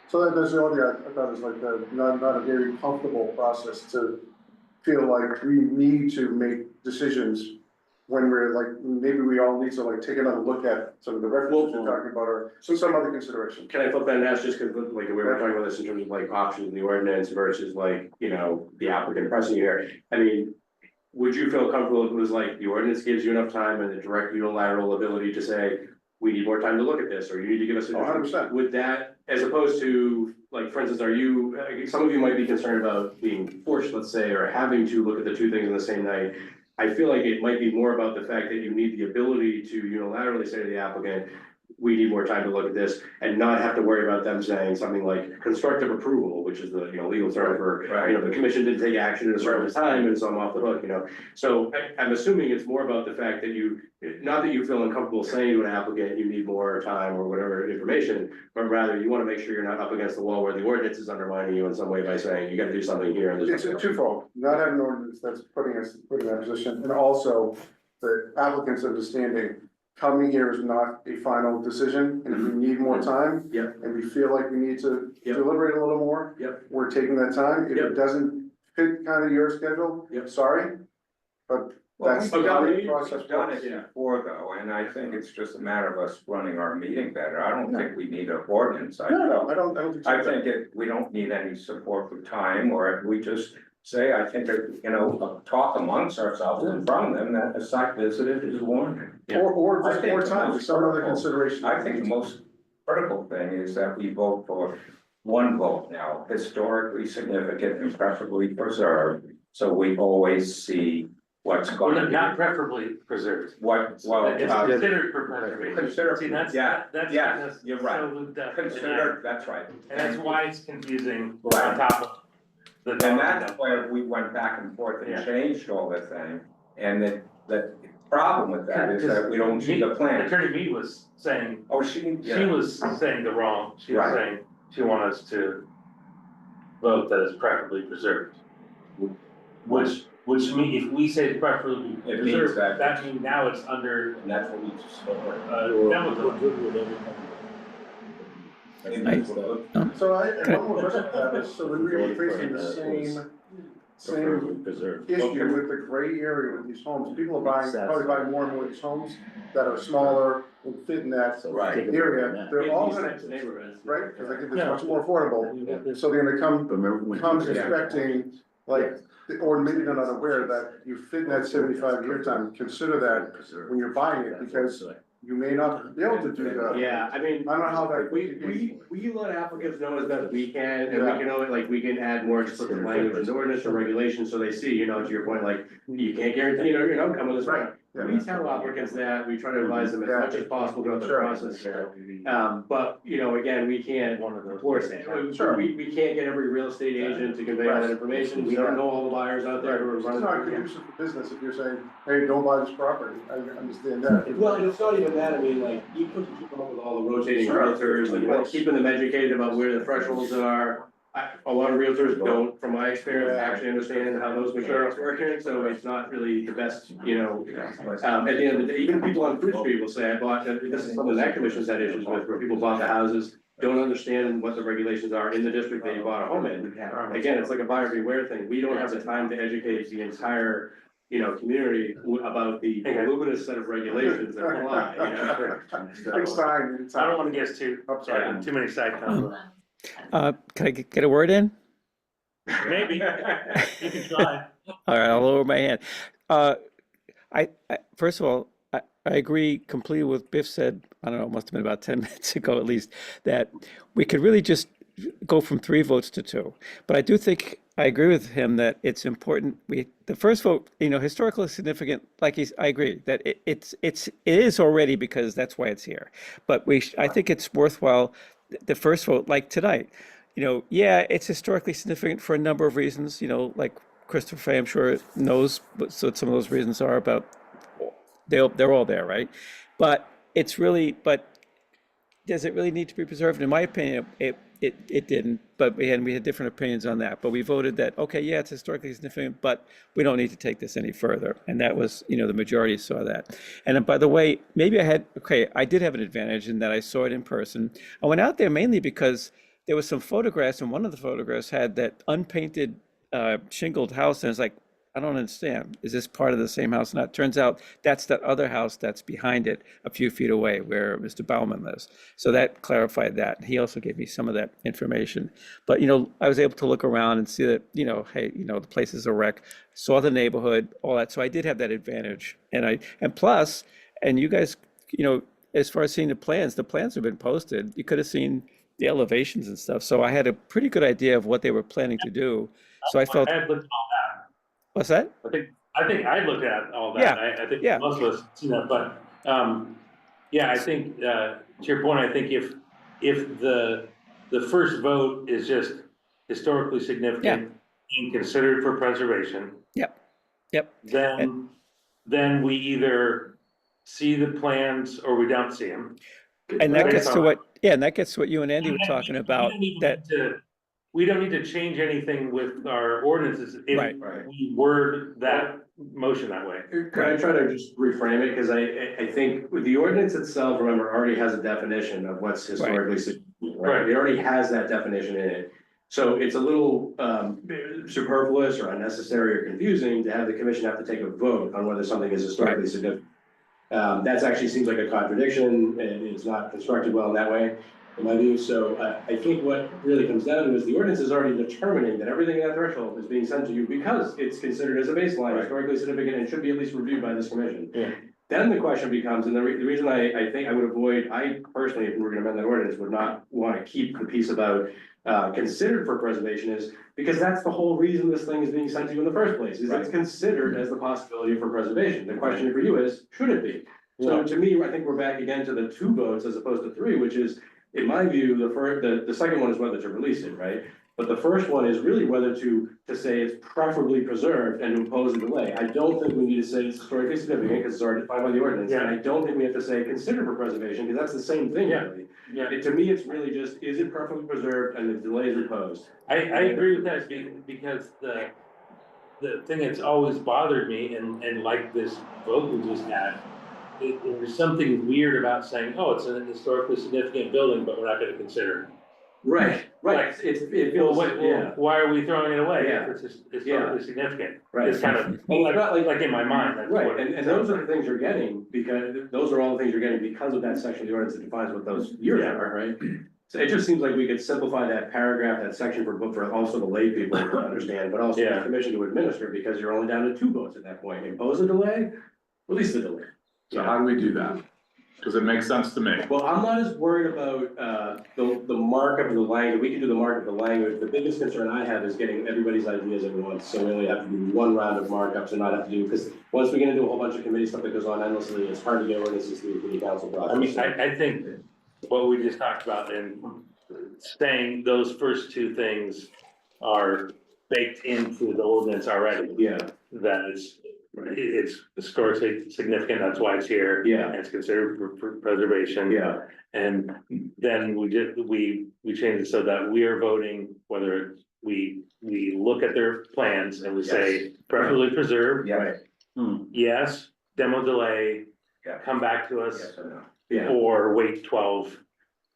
So that's the only, I thought it was like not a very comfortable process to feel like we need to make decisions when we're like, maybe we all need to like take another look at some of the references you're talking about or some other consideration. Can I flip that and ask, just because like we were talking about this in terms of like options in the ordinance versus like, you know, the applicant pressing you here. I mean, would you feel comfortable if it was like the ordinance gives you enough time and the direct unilateral ability to say, we need more time to look at this, or you need to give us. 100%. Would that, as opposed to, like, for instance, some of you might be concerned about being forced, let's say, or having to look at the 2 things on the same night. I feel like it might be more about the fact that you need the ability to unilaterally say to the applicant, we need more time to look at this, and not have to worry about them saying something like constructive approval, which is the, you know, legal term for, you know, the commission didn't take action in a certain time, and so I'm off the hook, you know. So I'm assuming it's more about the fact that not that you feel uncomfortable saying to an applicant, you need more time or whatever information, but rather you wanna make sure you're not up against the wall where the ordinance is undermining you in some way by saying, you gotta do something here. And It's twofold, not having an ordinance that's putting us in that position, and also the applicant's understanding coming here is not a final decision, and if we need more time. And we feel like we need to deliberate a little more. We're taking that time, if it doesn't fit kind of your schedule. Sorry, but That's the Well, way we've the process done works. it before though, and I think it's just a matter of us running our meeting better. I don't think we need an ordinance. No, no, I don't think so. I think we don't need any support for time, or if we just say, I think, talk amongst ourselves in front of them that a site visit is warranted. Or I just think more the time, most there's some other critical- consideration. I think the most critical thing is that we vote for one vote now, historically significant and preferably preserved, so we always see what's Well, going to not be, preferably preserved. what, well, It's considered for preservation. Consider- See, that's, yeah, that's. yes, you're right. so looped up. consider, that's right. And that's why it's confusing on Right. top of the. And that's where we went back and forth Yeah. and changed all the thing, and the problem with that is that we don't see the plan. Attorney Mead was saying, Oh, she was saying the wrong, she was Right. saying, she wanted us to vote that it's preferably preserved. Which mean, if we say it's preferably It means preserved, that- that means now it's under, And that's what we just. So I, and one more question about this, so when we were facing the same Preserved. issue with the gray area with these homes, people are buying, probably buying more and more of these homes that are smaller and fit in that Right. area, they're all gonna, right, because they get this much more affordable, so they're gonna come expecting, like, or maybe they're not aware that you fit in that 75-year time, consider that when you're buying it, because you may not be able to do that. Yeah, I mean, I don't know how that. we let applicants know as best we can, and we can always, like, we can add more explicit language in the ordinance or regulations, so they see, to your point, like, you can't guarantee, your outcome of this, right? Yeah. We tell applicants that, we try to advise them as much as possible throughout the Sure. process. But, again, we can't force it. Sure. We can't get every real estate agent to convey all that information, we don't know all the buyers out there who are It's running. not conducive for business if you're saying, hey, don't buy this property, I understand that. Well, it's not even that, I mean, like, you could keep up with all the rotating Sure. realtors, and keeping them educated about where the thresholds are. A lot of realtors don't, from my experience, actually understand how those mechanics work here, so it's not really the best, at the end of the day, even people on Fruit Street will say, I bought, this is something that commission's had issues with, where people bought the houses, don't understand what the regulations are in the district that you bought a home in. Again, it's like a buyer beware thing, we don't have the time to educate the entire, community about the voluminous set of regulations that apply, Big sign. I don't wanna guess too, I'm sorry. too many side comments. Can I get a word in? Maybe, you can try. All right, I'll lower my hand. I first of all, I agree completely with Biff said, I don't know, it must have been about 10 minutes ago at least, that we could really just go from 3 votes to 2. But I do think, I agree with him that it's important, the first vote, historically significant, I agree, that it is already because that's why it's here. But I think it's worthwhile, the first vote, like tonight, yeah, it's historically significant for a number of reasons, like Christopher Fay, I'm sure knows what some of those reasons are about, they're all there, right? But does it really need to be preserved? In my opinion, it didn't, but we had different opinions on that. But we voted that, okay, yeah, it's historically significant, but we don't need to take this any further. And that was, the majority saw that. And by the way, maybe I did have an advantage in that I saw it in person. I went out there mainly because there was some photographs, and one of the photographs had that unpainted shingled house, and it's like, I don't understand. Is this part of the same house? Not. Turns out that's that other house that's behind it, a few feet away, where Mr. Bauman lives. So that clarified that. He also gave me some of that information. But I was able to look around and see that hey, the place is a wreck. Saw the neighborhood, all that. So I did have that advantage. And plus, and you guys, as far as seeing the plans have been posted. You could have seen the elevations and stuff. So I had a pretty good idea of what they were planning to do. So I felt. I had looked at all that. What's that? I think I looked at all that. Yeah, I think yeah. most of us see that, but, yeah, I think, to your point, I think if the first vote is just historically significant and considered for preservation. Yep. Then we either see the plans or we don't see them. And that gets to what you and Andy were talking about, We don't need to change anything with our ordinances Right. if we word that motion that way. Can I try to just reframe it, cause I think with the ordinance itself, remember, already has a definition of what's historically significant, right? Right. It already has that definition in it. So it's a little superfluous or unnecessary or confusing to have the commission have to take a vote on whether something is historically significant. That's actually seems like a contradiction, and it's not constructed well in that way, in my view. So I think what really comes down to is the ordinance is already determining that everything in that threshold is being sent to you because it's considered as a baseline, historically significant, and should be at least reviewed by this commission. Yeah. Then the question becomes, and the reason I think I would avoid, I personally, if we were gonna amend that ordinance, would not wanna keep the piece about considered for preservation is because that's the whole reason this thing is being sent to you in the first place, is it's considered as the possibility for preservation. The question for you is, should it be? So to me, I think we're back again to the 2 votes as opposed to 3, which is, in my view, the second one is whether to release it, right? But the first one is really whether to say it's preferably preserved and to impose a delay. I don't think we need to say it's historically significant because it's already defined by the ordinance. And I don't think we have to say consider for preservation because that's the same thing, really. Yeah. To me, it's really just, is it preferably preserved and the delay is imposed? I agree with that because the thing that's always bothered me and like this vote we just had, there's something weird about saying, oh, it's a historically significant building, but we're not gonna consider it. Right. It feels, Why are we throwing it away Yeah. if it's historically significant? Right. It's kind of, And it's not like in my mind, that's Right, what. and those are the things you're getting, because those are all the things you're getting because of that section of the ordinance that defines what those years are, right? So it just seems like we could simplify that paragraph, that section for also the lay people to understand, but also the commission to administer, because you're only down to 2 votes at that point, impose a delay, release the delay. So how do we do that? Because it makes sense to me. Well, I'm not as worried about the markup of the language. We can do the markup of the language. The biggest concern I have is getting everybody's ideas at once. So we only have to do 1 round of markups and not have to do, because once we get into a whole bunch of committee stuff that goes on endlessly, it's hard to get ordinances through the committee council process. I mean, I think what we just talked about and saying those first 2 things are baked into the ordinance already. Yeah, That it's historically significant, that's why it's here. Yeah. And it's considered for preservation. yeah, And then we changed it so that we are voting whether we look at their plans and we say preferably preserved. Yeah. Yes, demo delay, Yeah. come back to us, Yes or no? yeah. or wait 12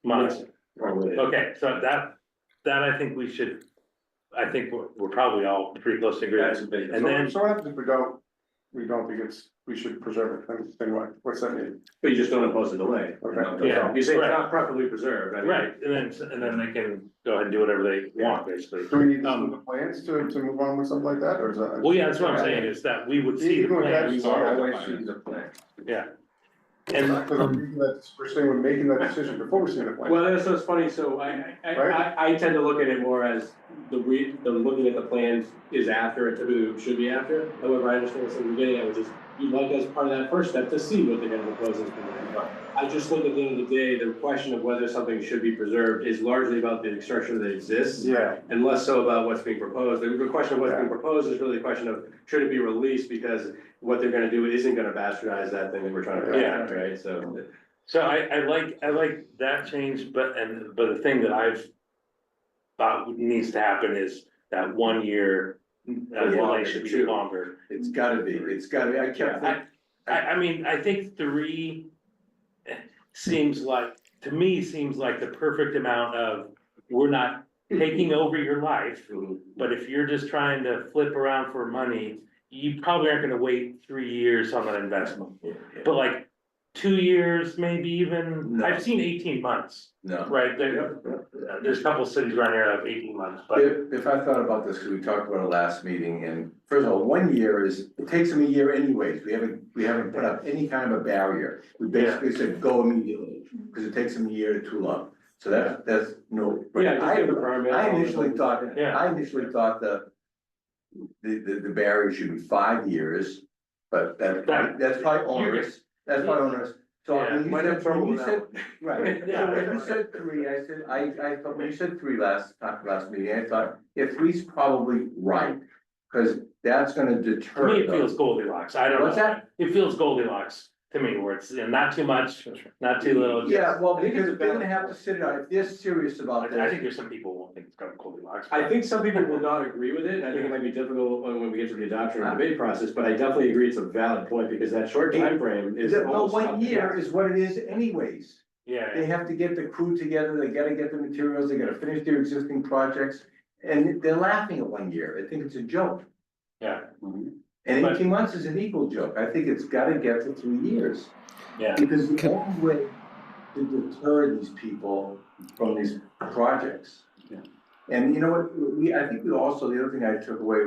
months. Probably. Okay, so that I think we should, I think we're probably all pretty close to agree. And then, So what happens if we don't think we should preserve it, then what's that mean? But you just don't impose a delay. Okay. Yeah. You say it's Right. not properly preserved. I mean, right, and then they can go ahead and do whatever they want, basically. Do we need to see the plans to move on with something like that, or is that? Well, yeah, that's what I'm saying, is that we would see the Even with that, plans, you are- Always see the plan. yeah. And, Because I'm thinking that we're saying we're making that decision before we see the plan. Well, that's what's funny, so I tend to look at it more as the looking at the plans is after, it typically should be after. However, I understand what you're getting at, which is you'd like as part of that first step to see what they're gonna propose as plan. I just think at the end of the day, the question of whether something should be preserved is largely about the structure that exists. Yeah. And less so about what's being proposed. The question of what's being proposed is really the question of, should it be released, because what they're gonna do isn't gonna bastardize that thing that we're trying to protect, right? so I like that change, but the thing that I've thought needs to happen is that 1 year delay should be longer. It's gotta be, I kept thinking. I mean, I think 3 seems like the perfect amount of, we're not taking over your life, but if you're just trying to flip around for money, you probably aren't gonna wait 3 years on that investment. But like 2 years, maybe even, No. I've seen 18 months, No. right? There's a couple cities around here that have 18 months, but. If I thought about this, because we talked about it last meeting, and first of all, 1 year it takes them a year anyways, we haven't put up any kind of a barrier. We basically said go immediately, because it takes them a year to tool up, so that's no. Yeah, just give the permit. I initially thought Yeah. the barrier should be 5 years, but that's probably onerous, So Yeah, when you might have said, trouble when you with said, that right, Yeah. so when you said 3, I said, I thought, when you said 3 last meeting, I thought, yeah, 3's probably right. Cause that's gonna To deter. me, it them. feels Goldilocks, I don't know. What's that? It feels Goldilocks to me, where it's not too much, not too little. Yeah, well, I think it's because a they're gonna balance. have to sit it out, if they're serious about I this. think there's some people who won't think it's got Goldilocks. I think some people will not agree with it, and I think it might be difficult when we get to the adoption or debate process, but I definitely agree it's a valid point, because that short time frame is. Well, almost 1 up. year is what it is anyways. Yeah, They have to get the crew together, they gotta get the materials, they gotta finish their existing projects. And they're laughing at 1 year. I think it's a joke. Yeah, And But- 18 months is an equal joke. I think it's gotta get to 3 years. yeah. Because the only way to deter these people from these projects. Yeah. And you know what, I think we also, the other thing I took away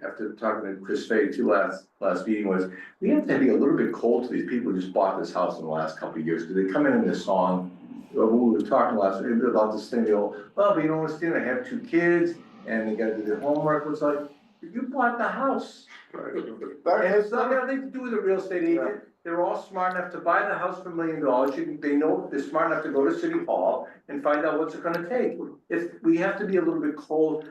after talking to Chris Fay too last meeting was, we have to be a little bit cold to these people who just bought this house in the last couple of years, because they come in this song. We were talking last about this thing, well, but you don't understand, I have 2 kids and they gotta do their homework. It's like, you bought the house. And it's not got anything to do with a real estate agent. They're all smart enough to buy the house for $1 million. They know, they're smart enough to go to City Hall and find out what's it gonna take. We have to be a little bit cold.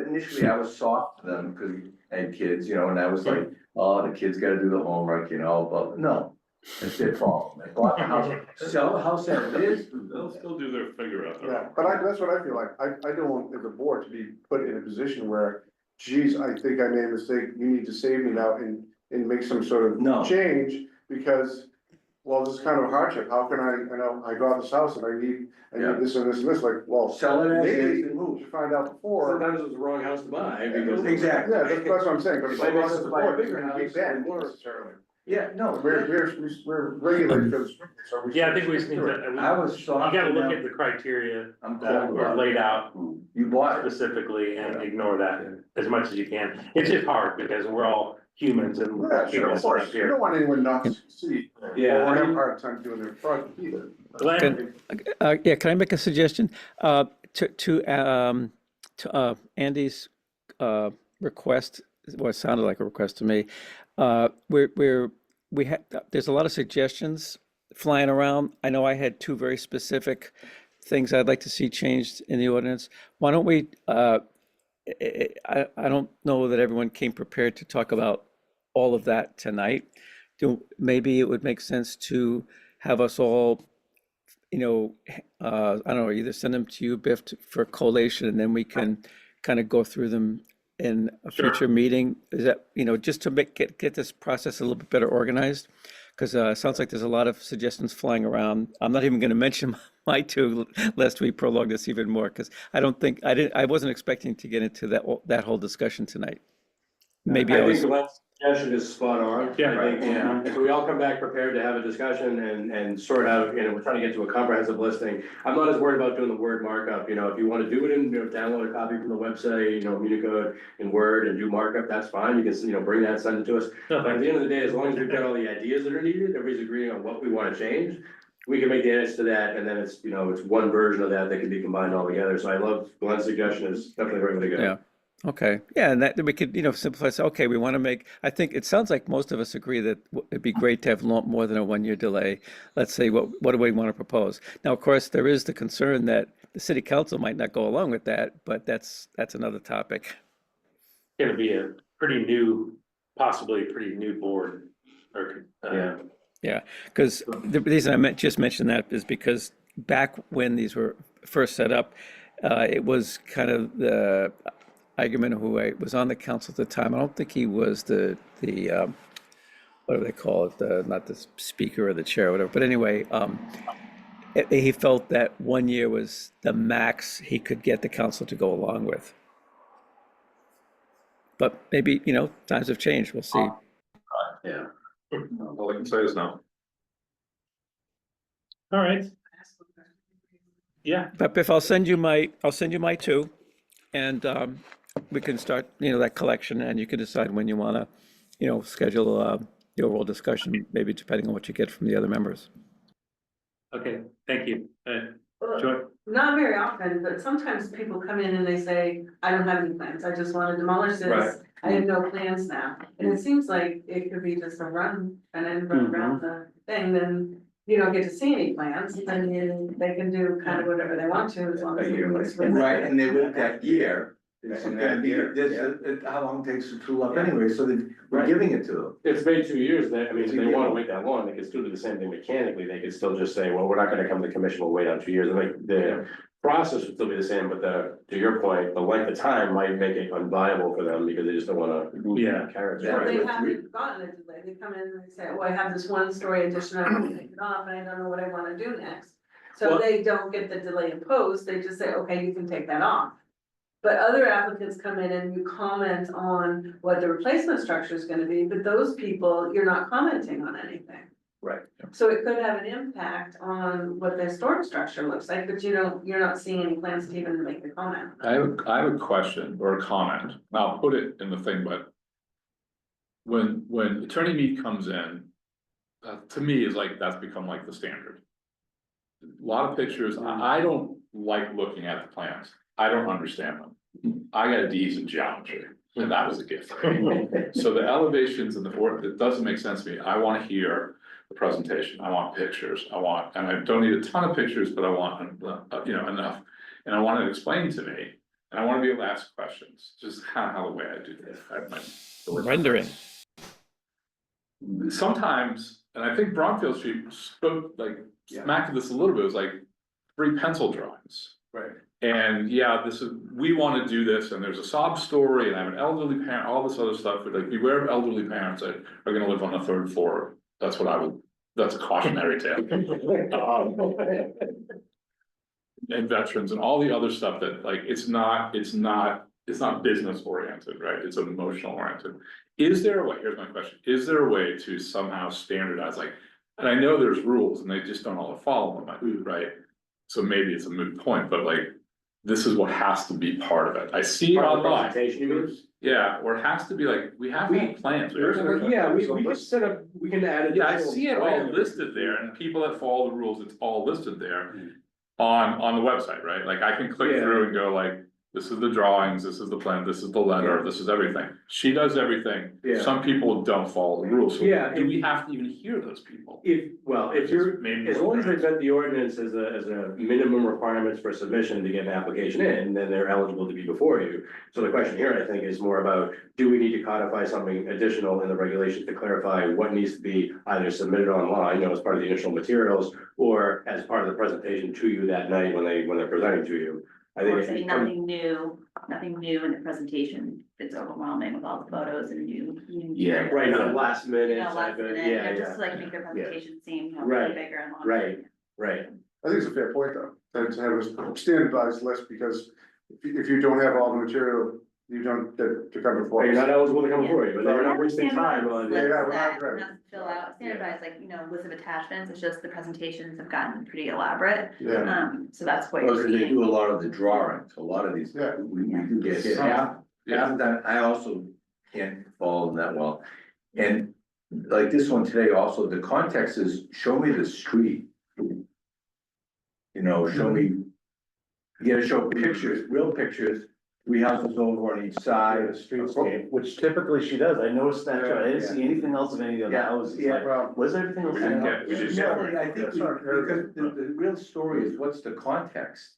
Initially I was soft to them because I had kids, you know, and I was like, oh, the kids gotta do the homework, you know, but no. It's their problem. They bought the house, sell the house as it is. They'll still do their figure out. Yeah, but that's what I feel like. I don't want the board to be put in a position where, geez, I think I made a mistake, you need to save me now and make some sort No. of change, because, well, this is kind of a hardship, how can I know, I got this house and I need this and this and this, like, well. Sell it as it is maybe and move. you find out before. Sometimes it's the wrong house to buy, because. Exactly. Yeah, that's what I'm saying, but if I Might make want sense the to buy a board, bigger we're gonna be house bad and more. necessarily. Yeah, no. We're regulated, so we. Yeah, I think we should just need to, I was you soft. gotta look enough. at the criteria I'm that cold are about laid it. out You bought it. specifically and ignore that as much as you can. It's just hard because we're all humans and. Yeah, sure, of course, you don't want anyone not to succeed. Yeah, Or I have a mean- hard time doing their project either. Glenn, Yeah, can I make a suggestion? To Andy's request, well, it sounded like a request to me. We had, there's a lot of suggestions flying around. I know I had 2 very specific things I'd like to see changed in the ordinance. Why don't we, I don't know that everyone came prepared to talk about all of that tonight. Maybe it would make sense to have us all, you know, I don't know, either send them to you, Biff, for collation, and then we can kind of go through them in a future meeting. Is that, you know, just to get this process a little bit better organized? Because it sounds like there's a lot of suggestions flying around. I'm not even going to mention my 2, lest we prolong this even more, because I wasn't expecting to get into that whole discussion tonight. Maybe I I was. think Glenn's suggestion is spot on. Yeah, I think, yeah. if we all come back prepared to have a discussion and sort out, you know, we're trying to get to a comprehensive listing. I'm not as worried about doing the word markup, you know, if you wanna do it in, you know, download a copy from the website, you know, Unicode in Word and do markup, that's fine. You can, you know, bring that, send it to us. But at the end of the day, as long as we've got all the ideas that are needed, everybody's agreeing on what we wanna change. We can make the edits to that, and then it's, you know, it's one version of that that can be combined all together. So I love Glenn's suggestion, is definitely the right way to go. Yeah. Okay, yeah, and that we could, you know, simplify, say, okay, we want to make, I think it sounds like most of us agree that it'd be great to have more than a 1-year delay. Let's say, what do we want to propose? Now, of course, there is the concern that the city council might not go along with that, but that's another topic. gonna be a pretty new, possibly a pretty new board or. Yeah, because the reason I just mentioned that is because back when these were first set up, it was kind of the argument who was on the council at the time. I don't think he was the what do they call it? Not the speaker or the chair or whatever. But anyway, he felt that 1 year was the max he could get the council to go along with. But maybe, you know, times have changed. We'll see. Yeah. All I can say is no. All right. Yeah, But Biff, I'll send you my 2, and we can start, you know, that collection, and you can decide when you want to, you know, schedule the overall discussion, maybe depending on what you get from the other members. okay, thank you. Joy? Not very often, but sometimes people come in and they say, I don't have any plans, I just wanna demolish Right. this, I have no plans now. And it seems like it could be just a run, and then run around the thing, then you don't get to see any plans, and they can do kind of whatever they want to, as long as. it's Right, and they wait that year. And that year, How long it takes to tool up anyway, so that we're Right. giving it to them. It's been 2 years, I mean, if Two they years. wanna wait that long, they could still do the same thing mechanically, they could still just say, well, we're not gonna come to the commission, we'll wait on 2 years, and like, the process would still be the same, but to your point, the length of time might make it unviable for them, because they just don't wanna. Yeah. Carrots. Well, they Right. haven't gotten a delay, they come in and they say, oh, I have this 1-story addition, I want to take it off, and I don't know what I wanna do next. So Well- they don't get the delay imposed, they just say, okay, you can take that off. But other applicants come in and you comment on what the replacement structure is gonna be, but those people, you're not commenting on anything. Right. So it could have an impact on what the historic structure looks like, but you're not seeing any plans to even make the comment. I have a question or a comment, and I'll put it in the thing, but. When Attorney Mead comes in, to me is like, that's become like the standard. A lot of pictures, I don't like looking at the plans, I don't understand them. I got D's in geometry, and that was a gift. So the elevations and the board, it doesn't make sense to me, I wanna hear the presentation, I want pictures, and I don't need a ton of pictures, but I want, enough. And I want it explained to me, and I wanna be able to ask questions, just how the way I do this. Rendering. Sometimes, and I think Bromfield Street spoke, like, smacked of this a little bit, it was like 3 pencil drawings. Right. And we wanna do this, and there's a sob story, and I have an elderly parent, all this other stuff, but like, beware of elderly parents that are gonna live on the 3rd floor. That's that's a cautionary tale. And veterans and all the other stuff that, like, it's not business oriented, right? It's emotional oriented. Is there a way, here's my question, is there a way to somehow standardize, like, and I know there's rules and they just don't all follow them, right? So maybe it's a moot point, but like, this is what has to be part of it. I see it online. Yeah, or it has to be like, we have plans. Yeah, we can set up, we can add it. Yeah, I see it all listed there, and people that follow the rules, it's all listed there on the website, right? Like, I can click through and go like, this is the drawings, this is the plan, this is the letter, this is everything. She does everything. Yeah. Some people don't follow the rules, so Yeah, do we have to even hear those people? If you're, Maybe as long as they met the ordinance as a minimum requirements for submission to get an application in, then they're eligible to be before you. So the question here, I think, is more about, do we need to codify something additional in the regulations to clarify what needs to be either submitted online, as part of the initial materials, or as part of the presentation to you that night when they're presenting to you? I think Or if say you nothing new in the presentation, it's overwhelming with all the photos and new. Yeah, right now, last minute, Last minute, yeah, just to like make their presentation seem, Right, bigger and longer. right. I think it's a fair point though, to have a standardized list, because if you don't have all the material, you don't get to come before. You're not eligible to come Yeah. before you, but then you're not wasting time on it. Yeah, Lists we're not- that right. not fill out, standardized, like, list of attachments, it's just the presentations have gotten pretty elaborate. Yeah, So that's what Well, you're they seeing. do a lot of the drawings, a lot of these, Yeah. we do get Yeah. half of that, I also can't follow them that well. And like this one today, also, the context is, show me the street. Show me, you gotta show pictures, real pictures, 3 houses over on each side. The streetscape, which typically she does, I noticed that, too. I didn't see anything else of any of the Yeah, houses, yeah. like, well, was everything else? We didn't get- we didn't No, I think, because the real story is what's the context?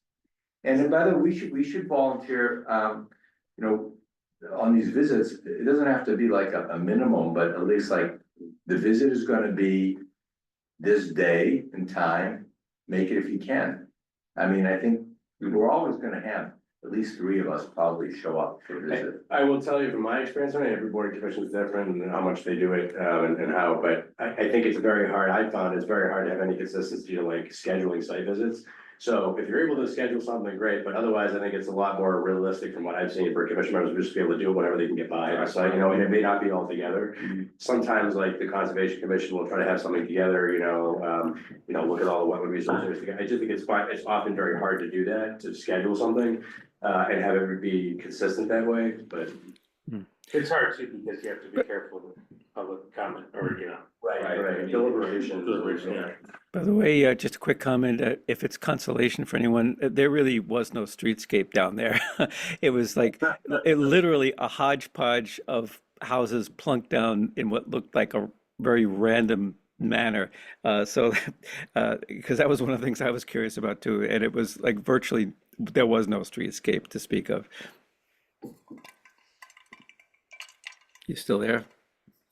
And then by the way, we should volunteer, on these visits, it doesn't have to be like a minimum, but at least like, the visit is gonna be this day and time, make it if you can. I mean, I think we're always gonna have at least 3 of us probably show up for a visit. I will tell you from my experience, every board of commission is different and how much they do it, and how, but I think it's very hard, I found it's very hard to have any consistency to like scheduling site visits. So if you're able to schedule something, great, but otherwise, I think it's a lot more realistic from what I've seen for commission members to just be able to do whatever they can get by. So, and it may not be all together. Sometimes like the conservation commission will try to have something together, look at all the wetland resources together. I just think it's often very hard to do that, to schedule something, and have it be consistent that way, but. It's hard too, because you have to be careful with public comment or, Right, deliberation. yeah. By the way, just a quick comment, if it's consolation for anyone, there really was no streetscape down there. It was like, literally a hodgepodge of houses plunked down in what looked like a very random manner. Because that was one of the things I was curious about too. And it was like virtually, there was no streetscape to speak of. You still there?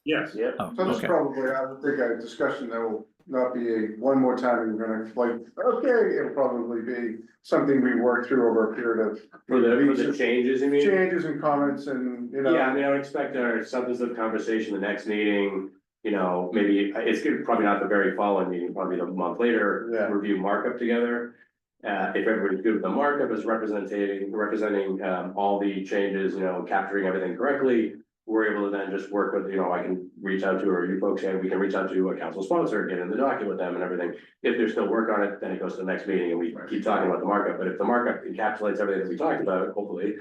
Yes. so this is Okay. probably, I would think, a discussion that will not be a one more time, and we're gonna like, okay, it'll probably be something we work through over a period of. For the changes, you mean? Changes and comments and, Yeah, I mean, I would expect our substantive conversation the next meeting, maybe, it's probably not the very following meeting, probably the month later. Yeah. Review markup together. If everybody's good with the markup as representing all the changes, capturing everything correctly. We're able to then just work with, I can reach out to, or you folks, and we can reach out to a council sponsor, get in the document with them and everything. If there's still work on it, then it goes to the next meeting and we keep talking about the markup, but if the markup encapsulates everything that we talked about, hopefully.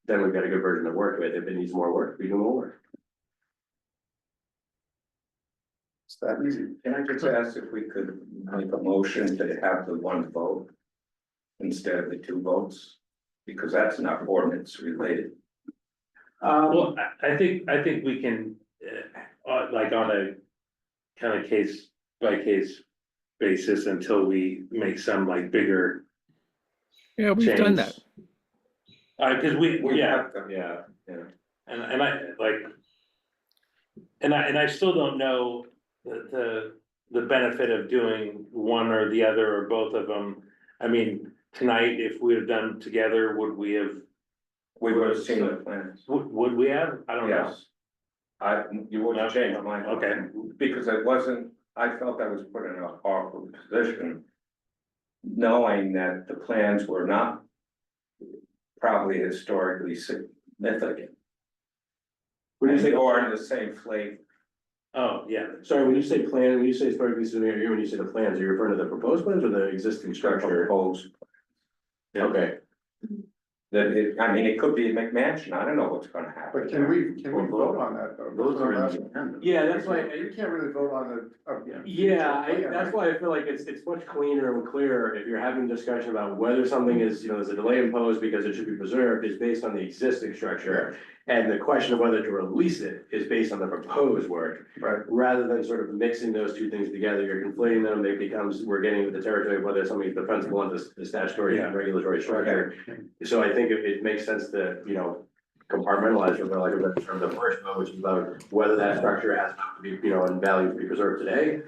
Then we've got a good version to work with. If it needs more work, we do more work. It's that easy. Can I just ask if we could make a motion to have the one vote instead of the two votes? Because that's not ordinance related. Well, I think we can, like on a kind of case by case basis until we make some like bigger. Yeah, we've done that. Cause we, yeah, have to- Yeah. and I like. And I still don't know the benefit of doing one or the other or both of them. I mean, tonight, if we had done together, would we have? We would have seen the plans. Would we have? I don't know. Yes. You would have changed mine. Okay. Because it wasn't, I felt I was put in an awkward position. Knowing that the plans were not probably historically significant. When you say, Or in the same flavor. Oh, yeah. sorry, when you say plan, when you say historically significant, when you say the plans, are you referring to the proposed plans or the existing structure? Proposed. Okay. That it, I mean, it could be a McMansion, I don't know what's gonna happen. But can we vote on that though? Those are in the agenda. Yeah, that's why. You can't really vote on That's why I feel like it's much cleaner and clearer if you're having a discussion about whether something is, there's a delay imposed because it should be preserved is based on the existing structure. And the question of whether to release it is based on the proposed work. Right. Rather than sort of mixing those two things together, you're conflating them, it becomes, we're getting into the territory of whether something's defensible under the statutory and regulatory structure. So I think it makes sense to, compartmentalize from the first vote, which is about whether that structure has to be, and value to be preserved today.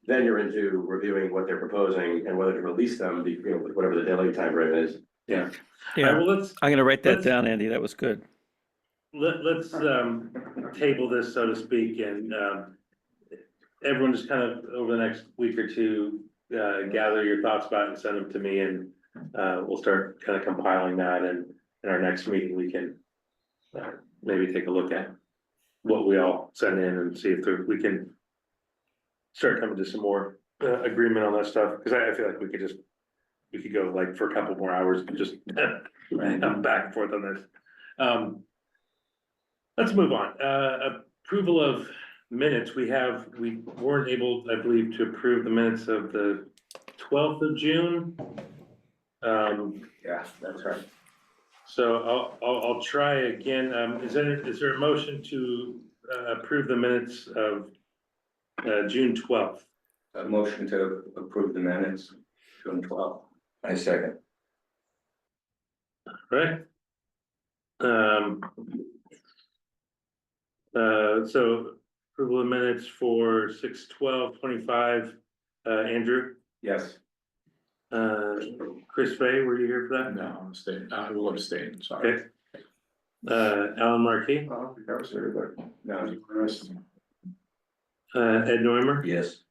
Then you're into reviewing what they're proposing and whether to release them, with whatever the daily time frame is. Yeah. Yeah, All right, well, I'm gonna write that let's- down, Andy. That was good. let's table this, so to speak, and everyone just kind of over the next week or two, gather your thoughts about it and send them to me, and we'll start kind of compiling that, and in our next meeting, we can maybe take a look at what we all send in and see if we can start coming to some more agreement on that stuff, because I feel like we could go like for a couple more hours, just back and forth on this. Let's move on. Approval of minutes. We weren't able, I believe, to approve the minutes of the 12th of June. Yeah, that's right. So I'll try again. Is there a motion to approve the minutes of June 12th? A motion to approve the minutes, June 12th. I second. Right? So approval of minutes for 6/12/25, Andrew, Yes. Chris Fay, were you here for that? No, I'm staying, I will abstain, sorry. Okay. Alan Markey, I don't think I was here, but. No. Ed Neumer, Yes.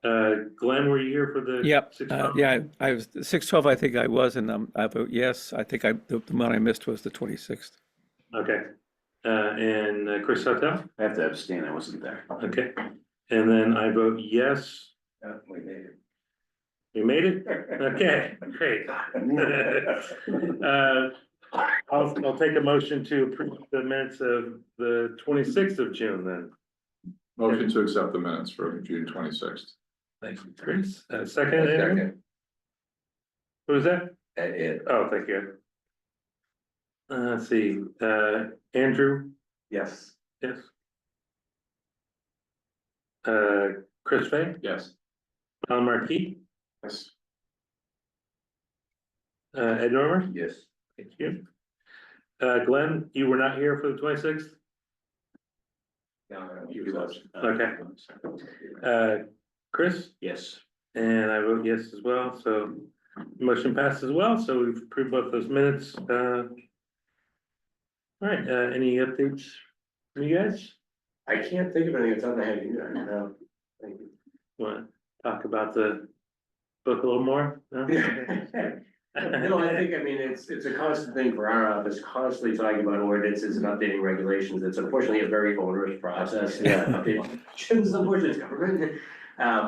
Glenn, were you here for the? Yep, 6/12? yeah, I was, 6/12, I think I was, and I vote yes. I think the one I missed was the 26th. Okay, and Chris Hotel, I have to abstain, I wasn't there. okay, and then I vote yes. We made it. You made it? Okay, great. I'll take a motion to approve the minutes of the 26th of June then. Motion to accept the minutes for June 26th. Thank you, Chris. Second, Andrew? Second. Who was that? Ed. Oh, thank you. Let's see, Andrew, Yes. yes. Chris Fay, Yes. Alan Markey, Yes. Ed Normer, Yes. thank you. Glenn, you were not here for the 26th? No, You was. Okay. Chris? Yes. And I vote yes as well, so motion passed as well, so we've approved both those minutes. All right, any updates from you guys? I can't think of anything that's on the head either. No. Thank you. Want to talk about the book a little more? No? No, I think, I mean, it's a constant thing for our office, constantly talking about ordinances and updating regulations. It's unfortunately a very onerous process. Yeah. Updating regulations, unfortunately, it's government.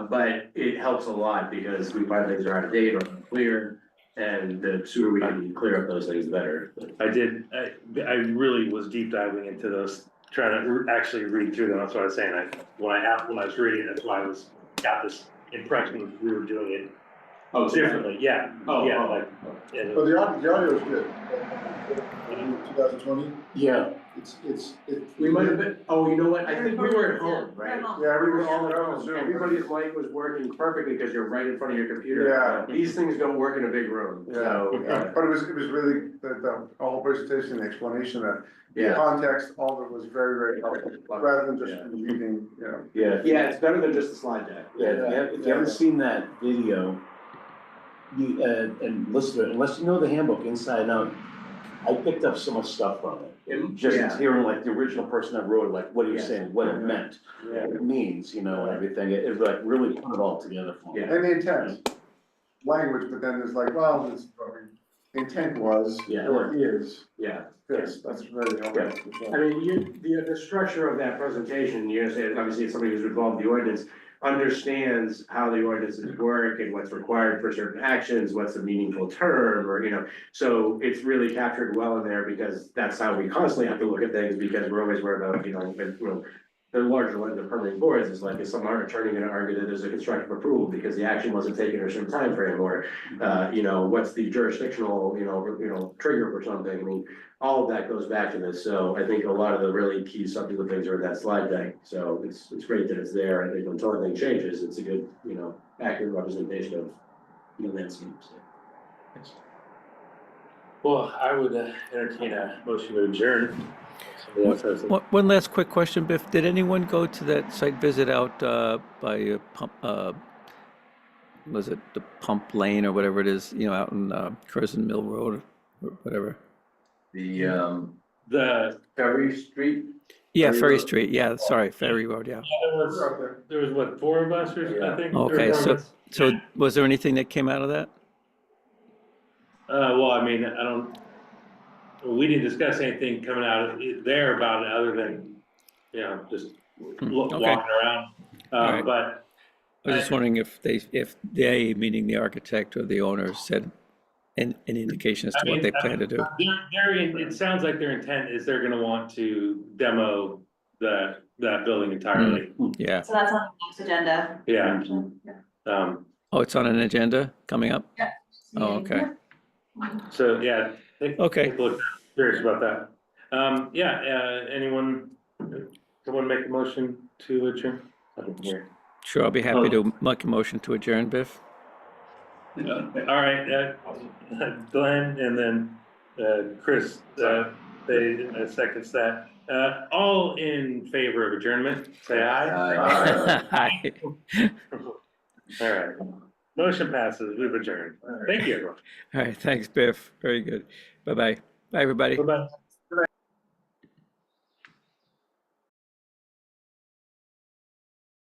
But it helps a lot because we find things are out of date or unclear. And the sooner we can clear up those things, the better. I really was deep diving into those, trying to actually read through them. That's what I was saying. When I was reading, that's why got this impression we were doing it Oh, differently. Yeah. Oh, Yeah, oh. like, and But the audio is good. 2020, Yeah, it's. We might have been, oh, you know what? I think we were at home, right? Yeah, we were all all at on home. Zoom. Everybody's mic was working perfectly because you're right in front of your computer. Yeah. These things don't work in a big room, Yeah, so. but it was really, the whole presentation, the explanation, the Yeah. context, all of it was very, very helpful, rather than just reading, you know. yeah. Yeah, it's better than just the slide deck. Yeah, if you haven't seen that video, you, and listen to it, unless you know the handbook inside and out, I picked up so much stuff from it. Just Yeah. hearing like the original person that wrote it, like what he was Yeah. saying, what it meant, Yeah. what it means, you know, and everything, it like really put it all together for me. Yeah. And the intent, language, but then it's like, well, this, the intent was, Yeah. or is, Yeah. this, that's very helpful. I mean, the structure of that presentation, you know, obviously, somebody who's involved in the ordinance understands how the ordinances work and what's required for certain actions, what's a meaningful term, or, you know, so it's really captured well in there because that's how we constantly have to look at things, because we're always worried about, you know, the larger one, the permitting boards is like, is some attorney gonna argue that there's a constructive approval because the action wasn't taken in a certain timeframe, or, you know, what's the jurisdictional, you know, trigger for something, I mean, all of that goes back to this, so I think a lot of the really key substantive things are in that slide deck, so it's great that it's there, I think until anything changes, it's a good, you know, accurate representation of the landscape, so. well, I would entertain a motion to adjourn. Somebody else has a- One last quick question, Biff. Did anyone go to that site visit out by was it the Pump Lane or whatever it is, you know, out in Curzon Mill Road or whatever? The, Ferry Street? Yeah, Ferry Ferry Road? Street. Yeah, sorry, Ferry Road. Yeah. there was what, 4 of us or Yeah. I think? Okay, Or 4 of us? so was there anything that came out of that? Well, I mean, we didn't discuss anything coming out of there about it other than, you know, just Okay. walking around. Alright. But I was just wondering if they, meaning the architect or the owner, said an indication as to what they plan to do. it sounds like their intent is they're gonna want to demo that building entirely. Yeah. So that's on the next agenda. Yeah, Oh, it's on an agenda coming up? Yeah. Oh, okay. so, yeah. Okay. Take a look, curious about that. Anyone, someone make a motion to adjourn? I don't hear. Sure, I'll be happy to make a motion to adjourn, Biff. All right, Glenn and then Chris, they seconds that. All in favor of adjournment, say aye. Hi. All right, motion passes, we've adjourned. Thank you, everyone. All right, thanks, Biff. Very good. Bye-bye. Bye, everybody. Bye-bye.